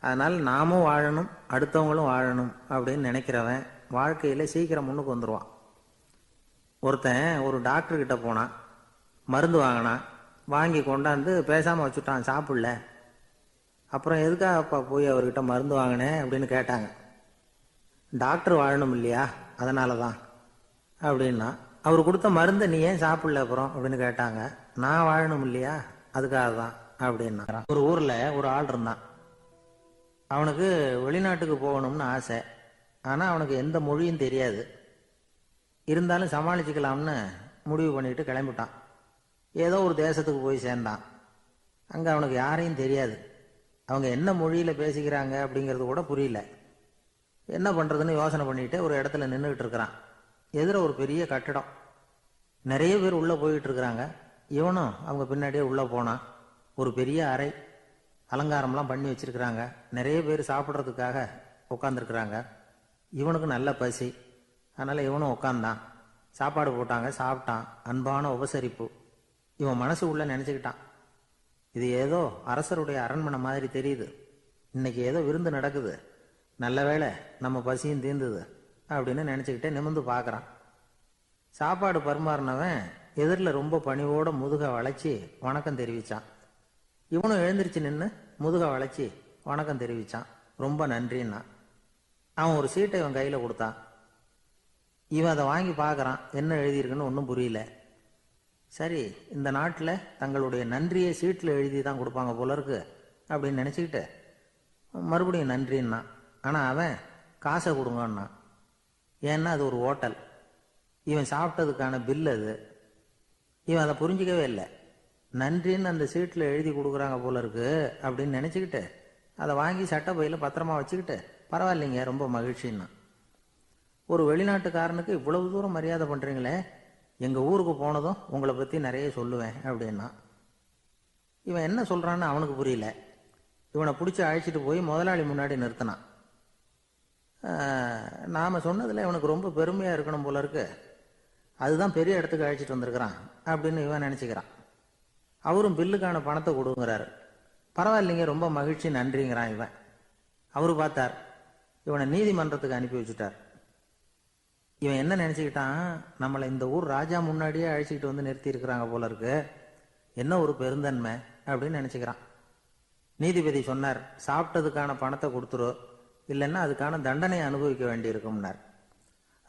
அதனால் நாமும் வாழணும், அடுத்தவங்களும் வாழணும் அப்படின்னு நினைக்கிறவன் வாழ்க்கையில் சீக்கிரம் முன்னுக்கு வந்துடுவான். ஒருத்தன் ஒரு டாக்டர் கிட்ட போனான். மருந்து வாங்கினான். வாங்கி கொண்டாந்து பேசாமல் வச்சுட்டான், சாப்பிடல. அப்புறம் எதுக்காக அப்பா போய் அவர்கிட்ட மருந்து வாங்கினேன் அப்படின்னு கேட்டாங்க. டாக்டர் வாழணும் இல்லையா, அதனால தான் அப்படின்னா. அவர் கொடுத்த மருந்தை நீ ஏன் சாப்பிடல அப்புறம் அப்படின்னு கேட்டாங்க. நான் வாழணும் இல்லையா, அதுக்காக தான் அப்படின்னா. ஒரு ஊரில் ஒரு ஆள் இருந்தான். அவனுக்கு வெளிநாட்டுக்கு போகணும்னு ஆசை. ஆனால் அவனுக்கு எந்த மொழியும் தெரியாது. இருந்தாலும் சமாளிச்சுக்கலாம்னு முடிவு பண்ணிட்டு கிளம்பிட்டான். ஏதோ ஒரு தேசத்துக்கு போய் சேர்ந்தான். அங்கே அவனுக்கு யாரையும் தெரியாது. அவங்க என்ன மொழியில் பேசிக்கிறாங்க அப்படிங்கிறது கூட புரியல. என்ன பண்ணுறதுன்னு யோசனை பண்ணிட்டு ஒரு இடத்துல நின்றுக்கிட்டு இருக்கிறான். எதிர ஒரு பெரிய கட்டடம். நிறைய பேர் உள்ளே போயிட்டு இருக்கிறாங்க. இவனும் அவங்க பின்னாடியே உள்ளே போனான். ஒரு பெரிய அறை, அலங்காரம்லாம் பண்ணி வச்சிருக்கிறாங்க. நிறைய பேர் சாப்பிட்றதுக்காக உட்காந்துருக்குறாங்க. இவனுக்கு நல்ல பசி. அதனால் இவனும் உட்காந்தான். சாப்பாடு போட்டாங்க, சாப்பிட்டான். அன்பான உபசரிப்பு. இவன் மனசு உள்ள நினச்சிக்கிட்டான், இது ஏதோ அரசருடைய அரண்மனை மாதிரி தெரியுது. இன்னைக்கு ஏதோ விருந்து நடக்குது, நல்ல வேளை நம்ம பசியும் தீர்ந்தது அப்படின்னு நினச்சிக்கிட்டே நிமிர்ந்து பார்க்குறான். சாப்பாடு பரிமாறினவன் எதிரில் ரொம்ப பணிவோட முதுக வளைச்சி வணக்கம் தெரிவித்தான். இவனும் எழுந்திரிச்சு நின்று முதுக வளைச்சி வணக்கம் தெரிவித்தான். ரொம்ப நன்றின்னா. அவன் ஒரு சீட்டை இவன் கையில் கொடுத்தான். இவன் அதை வாங்கி பார்க்குறான், என்ன எழுதியிருக்குன்னு ஒன்றும் புரியல. சரி, இந்த நாட்டில் தங்களுடைய நன்றியை சீட்டில் எழுதி தான் கொடுப்பாங்க போல இருக்கு அப்படின்னு நினச்சிக்கிட்டு மறுபடியும் நன்றின்னா. ஆனால் அவன் காசை கொடுங்கன்னான். ஏன்னா அது ஒரு ஹோட்டல், இவன் சாப்பிட்டதுக்கான பில் அது. இவன் அதை புரிஞ்சிக்கவே இல்லை. நன்றின்னு அந்த சீட்டில் எழுதி கொடுக்குறாங்க போல இருக்கு அப்படின்னு நினச்சிக்கிட்டு அதை வாங்கி சட்டை பையில் பத்திரமா வச்சுக்கிட்டு பரவாயில்லைங்க ரொம்ப மகிழ்ச்சின்னா. ஒரு வெளிநாட்டுக்காரனுக்கு இவ்வளவு தூரம் மரியாதை பண்ணுறீங்களே, எங்கள் ஊருக்கு போனதும் உங்களை பற்றி நிறைய சொல்லுவேன் அப்படின்னா. இவன் என்ன சொல்கிறான்னு அவனுக்கு புரியல. இவனை பிடிச்சி அழைச்சிட்டு போய் முதலாளி முன்னாடி நிறுத்தினான். நாம் சொன்னதில் இவனுக்கு ரொம்ப பெருமையாக இருக்கணும் போல இருக்கு, அதுதான் பெரிய இடத்துக்கு அழைச்சிட்டு வந்திருக்கிறான் அப்படின்னு இவன் நினச்சிக்கிறான். அவரும் பில்லுக்கான பணத்தை கொடுங்கிறாரு. பரவாயில்லைங்க ரொம்ப மகிழ்ச்சி நன்றிங்கிறான் இவன். அவரு பார்த்தார், இவனை நீதிமன்றத்துக்கு அனுப்பி வச்சுட்டார். இவன் என்ன நினச்சிக்கிட்டான், நம்மளை இந்த ஊர் ராஜா முன்னாடியே அழைச்சிக்கிட்டு வந்து நிறுத்தி இருக்கிறாங்க போல இருக்கு, என்ன ஒரு பெருந்தன்மை அப்படின்னு நினச்சிக்கிறான். நீதிபதி சொன்னார், சாப்பிட்டதுக்கான பணத்தை கொடுத்துரு, இல்லைன்னா அதுக்கான தண்டனையை அனுபவிக்க வேண்டி இருக்கும்னார்.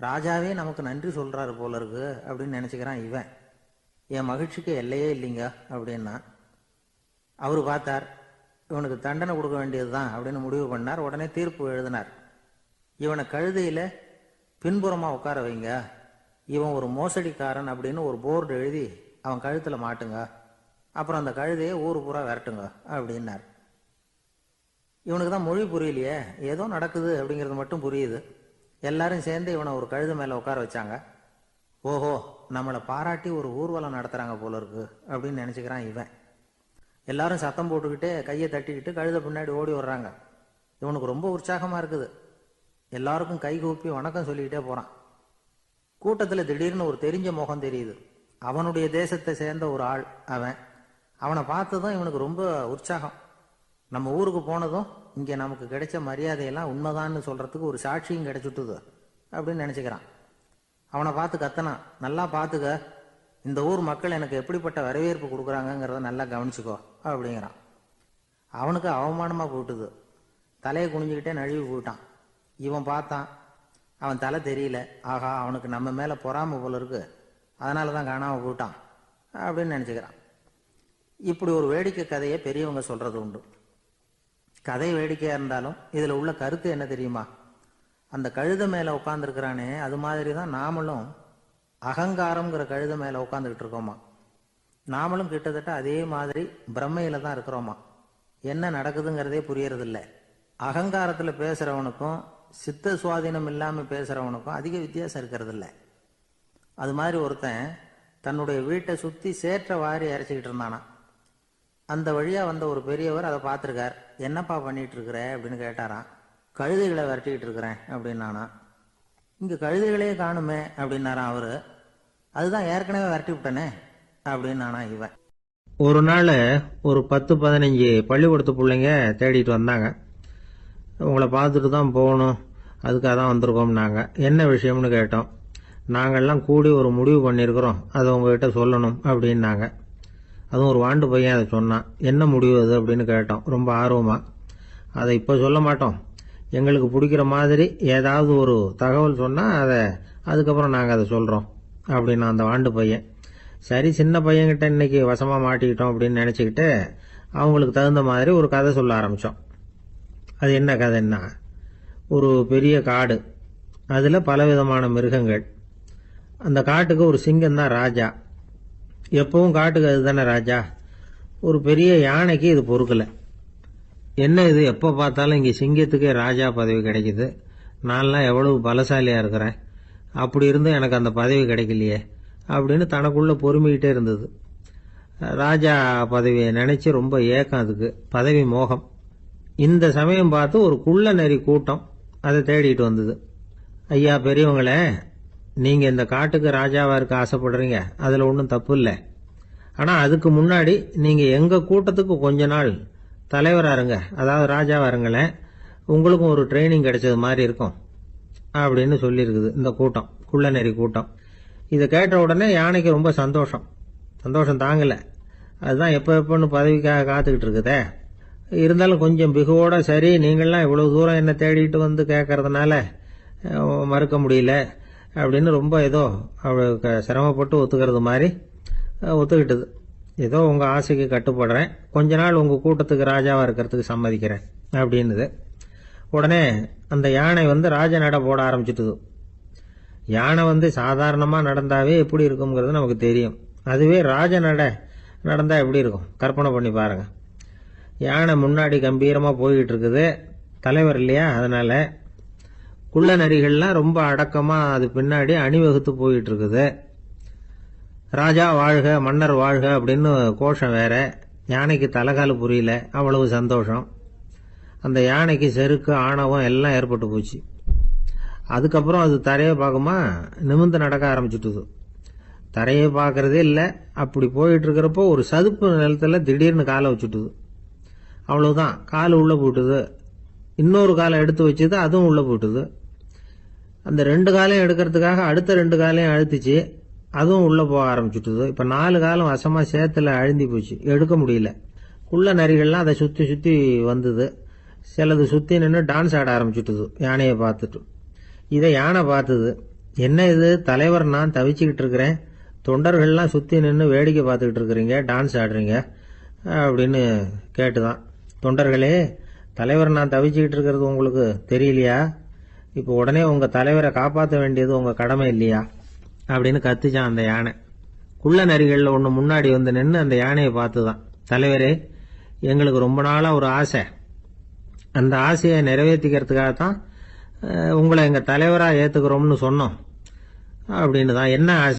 ராஜாவே நமக்கு நன்றி சொல்கிறாரு போல இருக்கு அப்படின்னு நினச்சிக்கிறான் இவன். என் மகிழ்ச்சிக்கு எல்லையே இல்லைங்க அப்படின்னா. அவரு பார்த்தார், இவனுக்கு தண்டனை கொடுக்க வேண்டியது தான் அப்படின்னு முடிவு பண்ணார். உடனே தீர்ப்பு எழுதினார். இவனை கழுதையில் பின்புறமாக உட்கார வைங்க, இவன் ஒரு மோசடிக்காரன் அப்படின்னு ஒரு போர்டு எழுதி அவன் கழுத்தில் மாட்டுங்க, அப்புறம் அந்த கழுதையை ஊரு பூரா விரட்டுங்க அப்படின்னார். இவனுக்கு தான் மொழி புரியலையே, ஏதோ நடக்குது அப்படிங்கிறது மட்டும் புரியுது. எல்லாரும் சேர்ந்து இவனை ஒரு கழுதை மேலே உட்கார வச்சாங்க. ஓஹோ, நம்மளை பாராட்டி ஒரு ஊர்வலம் நடத்துகிறாங்க போல இருக்கு அப்படின்னு நினச்சிக்கிறான் இவன். எல்லாரும் சத்தம் போட்டுக்கிட்டே கையை தட்டிக்கிட்டு கழுதை பின்னாடி ஓடி வர்றாங்க. இவனுக்கு ரொம்ப உற்சாகமாக இருக்குது. எல்லாருக்கும் கை கூப்பி வணக்கம் சொல்லிக்கிட்டே போகிறான். கூட்டத்தில் திடீர்னு ஒரு தெரிஞ்ச முகம் தெரியுது. அவனுடைய தேசத்தை சேர்ந்த ஒரு ஆள் அவன். அவனை பார்த்ததும் இவனுக்கு ரொம்ப உற்சாகம். நம்ம ஊருக்கு போனதும் இங்கே நமக்கு கிடைச்ச மரியாதையெல்லாம் உண்மைதான்னு சொல்கிறதுக்கு ஒரு சாட்சியும் கிடைச்சுட்டுது அப்படின்னு நினச்சிக்கிறான். அவனை பார்த்து கத்தனான், நல்லா பார்த்துக்க, இந்த ஊர் மக்கள் எனக்கு எப்படிப்பட்ட வரவேற்பு கொடுக்குறாங்கங்கிறத நல்லா கவனிச்சுக்கோ அப்படிங்கிறான். அவனுக்கு அவமானமாக போட்டுது. தலையை குனிஞ்சுக்கிட்டே நழுவி போயிட்டான். இவன் பார்த்தான், அவன் தலை தெரியல. ஆகா, அவனுக்கு நம்ம மேலே பொறாமை போல இருக்கு, அதனால தான் காணாமல் போயிட்டான் அப்படின்னு நினச்சிக்கிறான். இப்படி ஒரு வேடிக்கை கதையை பெரியவங்க சொல்கிறது உண்டு. கதை வேடிக்கையாக இருந்தாலும் இதில் உள்ள கருத்து என்ன தெரியுமா? அந்த கழுதை மேலே உட்காந்துருக்கிறானே, அது மாதிரி தான் நாமளும் அகங்காரம்ங்கிற கழுதை மேலே உட்காந்துக்கிட்டு இருக்கோமா. நாமளும் கிட்டத்தட்ட அதே மாதிரி பிரம்மையில் தான் இருக்கிறோமா. என்ன நடக்குதுங்கிறதே புரியறதில்லை. அகங்காரத்தில் பேசுகிறவனுக்கும் சித்த சுவாதீனம் இல்லாமல் பேசுகிறவனுக்கும் அதிக வித்தியாசம் இருக்கிறதில்ல. அது மாதிரி ஒருத்தன் தன்னுடைய வீட்டை சுற்றி சேற்ற வாரி அரைச்சிக்கிட்டு இருந்தானா. அந்த வழியாக வந்த ஒரு பெரியவர் அதை பார்த்துருக்கார். என்னப்பா பண்ணிட்டு இருக்கிற அப்படின்னு கேட்டாராம். கழுதைகளை விரட்டிக்கிட்டு இருக்கிறேன் அப்படின்னானா. இங்கே கழுதைகளே காணுமே அப்படின்னாரான் அவரு. அதுதான் ஏற்கனவே விரட்டி விட்டனே அப்படின்னானா இவன். ஒரு நாள் ஒரு 10-15 பள்ளிக்கூடத்து பிள்ளைங்க தேடிட்டு வந்தாங்க. உங்களை பார்த்துட்டு தான் போகணும், அதுக்காக தான் வந்திருக்கோம்னாங்க. என்ன விஷயம்னு கேட்டோம். நாங்கள்லாம் கூடி ஒரு முடிவு பண்ணியிருக்கிறோம், அதை உங்ககிட்ட சொல்லணும் அப்படின்னாங்க. அதுவும் ஒரு வாண்டு பையன் அதை சொன்னான். என்ன முடிவு அது அப்படின்னு கேட்டோம் ரொம்ப ஆர்வமாக. அதை இப்போ சொல்ல மாட்டோம், எங்களுக்கு பிடிக்கிற மாதிரி ஏதாவது ஒரு தகவல் சொன்னால் அதுக்கப்புறம் நாங்கள் அதை சொல்கிறோம் அப்படின்னா அந்த வாண்டு பையன். சரி, சின்ன பையன்கிட்ட இன்னைக்கு வசமாக மாட்டிக்கிட்டோம் அப்படின்னு நினச்சிக்கிட்டு அவங்களுக்கு தகுந்த மாதிரி ஒரு கதை சொல்ல ஆரம்பித்தோம். அது என்ன கதைன்னா, ஒரு பெரிய காடு, அதில் பலவிதமான மிருகங்கள். அந்த காட்டுக்கு ஒரு சிங்கம் தான் ராஜா. எப்பவும் காட்டுக்கு அதுதானே ராஜா. ஒரு பெரிய யானைக்கு இது பொறுக்கலை. என்ன இது, எப்போ பார்த்தாலும் இங்கே சிங்கத்துக்கே ராஜா பதவி கிடைக்குது, நான்லாம் எவ்வளவு பலசாலியாக இருக்கிறேன், அப்படி இருந்தும் எனக்கு அந்த பதவி கிடைக்கலையே அப்படின்னு தனக்குள்ளே பொறுமிக்கிட்டே இருந்தது. ராஜா பதவியை நினச்சி ரொம்ப ஏக்கம், அதுக்கு பதவி மோகம். இந்த சமயம் பார்த்து ஒரு குள்ள நெறி கூட்டம் அதை தேடிட்டு வந்தது. ஐயா பெரியவங்களே, நீங்கள் இந்த காட்டுக்கு ராஜாவாக இருக்க ஆசைப்படுறீங்க, அதில் ஒன்றும் தப்பு இல்லை. ஆனால் அதுக்கு முன்னாடி நீங்கள் எங்கள் கூட்டத்துக்கு கொஞ்ச நாள் தலைவராக இருங்க, அதாவது ராஜாவாக இருங்களேன், உங்களுக்கும் ஒரு ட்ரைனிங் கிடைச்சது மாதிரி இருக்கும் அப்படின்னு சொல்லியிருக்குது இந்த கூட்டம், குள்ள நெறி கூட்டம். இதை கேட்ட உடனே யானைக்கு ரொம்ப சந்தோஷம் தாங்கலை. அதுதான் எப்போன்னு பதவிக்காக காத்துக்கிட்டு இருக்குதே. இருந்தாலும் கொஞ்சம் பிகுவோட, சரி நீங்கள்லாம் இவ்வளோ தூரம் என்னை தேடிட்டு வந்து கேட்கறதுனால மறுக்க முடியல, அப்படின்னு ரொம்ப ஏதோ அவளுக்கு சிரமப்பட்டு ஒத்துக்கிறது மாதிரி ஒத்துக்கிட்டது. ஏதோ உங்கள் ஆசைக்கு கட்டுப்படுறேன், கொஞ்ச நாள் உங்கள் கூட்டத்துக்கு ராஜாவாக இருக்கிறதுக்கு சம்மதிக்கிறேன் அப்படின்னுது. உடனே அந்த யானை ராஜ நட போட ஆரம்பிச்சிட்டுது. யானை சாதாரணமாக நடந்தாவே எப்படி இருக்குங்கிறது நமக்கு தெரியும். அதுவே ராஜ நட நடந்தால் எப்படி இருக்கும் கற்பனை பண்ணி பாருங்க. யானை முன்னாடி கம்பீரமாக போய்கிட்டு இருக்குது, தலைவர் இல்லையா, அதனால குள்ள நரிகள்லாம் ரொம்ப அடக்கமாக அது பின்னாடி அணிவகுத்து போயிட்டு இருக்குது. ராஜா வாழ்க மன்னர் வாழ்க அப்படின்னு கோஷம் வேற. யானைக்கு தலைகால புரியல, அவ்வளவு சந்தோஷம். அந்த யானைக்கு செருக்கு ஆணவம் எல்லாம் ஏற்பட்டு போச்சு. அதுக்கப்புறம் அது தரையை பார்க்குமா, நிமிர்ந்து நடக்க ஆரம்பிச்சுட்டுது. தரையை பார்க்கறதே இல்லை. அப்படி போயிட்டு இருக்கிறப்போ ஒரு சதுப்பு நிலத்தில் திடீர்னு காலை வச்சுட்டுது. அவ்வளவுதான், கால் உள்ள போட்டுது. இன்னொரு காலை எடுத்து வச்சுது, அதுவும் உள்ள போட்டுது. அந்த 2 காலையும் எடுக்கிறதுக்காக அடுத்த 2 காலையும் அழுத்திச்சு, அதுவும் உள்ள போக ஆரம்பிச்சுட்டுது. இப்ப 4 காலம் வசமா சேத்துல அழுந்தி போச்சு, எடுக்க முடியல. குள்ள நரிகள்லாம் அதை சுத்தி சுத்தி வந்தது. சிலது சுத்தி நின்று டான்ஸ் ஆட ஆரம்பிச்சுட்டுது யானையை பார்த்துட்டு. இதை யானை பார்த்தது. என்ன இது தலைவர், நான் தவிச்சுக்கிட்டு இருக்கிறேன், தொண்டர்கள்லாம் சுத்தி நின்று வேடிக்கை பார்த்துக்கிட்டு இருக்கிறீங்க, டான்ஸ் ஆடுறீங்க அப்படின்னு கேட்டுதான். தொண்டர்களே, தலைவர் நான் தவிச்சுக்கிட்டு இருக்கிறது உங்களுக்கு தெரியலையா? இப்போ உடனே உங்க தலைவரை காப்பாற்ற வேண்டியது உங்க கடமை இல்லையா அப்படின்னு கத்துச்சான் அந்த யானை. குள்ள நரிகள்ல ஒண்ணு முன்னாடி நின்று அந்த யானையை பார்த்துதான், தலைவரே, எங்களுக்கு ரொம்ப நாளா ஒரு ஆசை, அந்த ஆசையை நிறைவேற்றிக்கிறதுக்காகத்தான் உங்களை எங்க தலைவரா ஏத்துக்கிறோம்னு சொன்னோம் அப்படின்னு தான். என்ன ஆசை?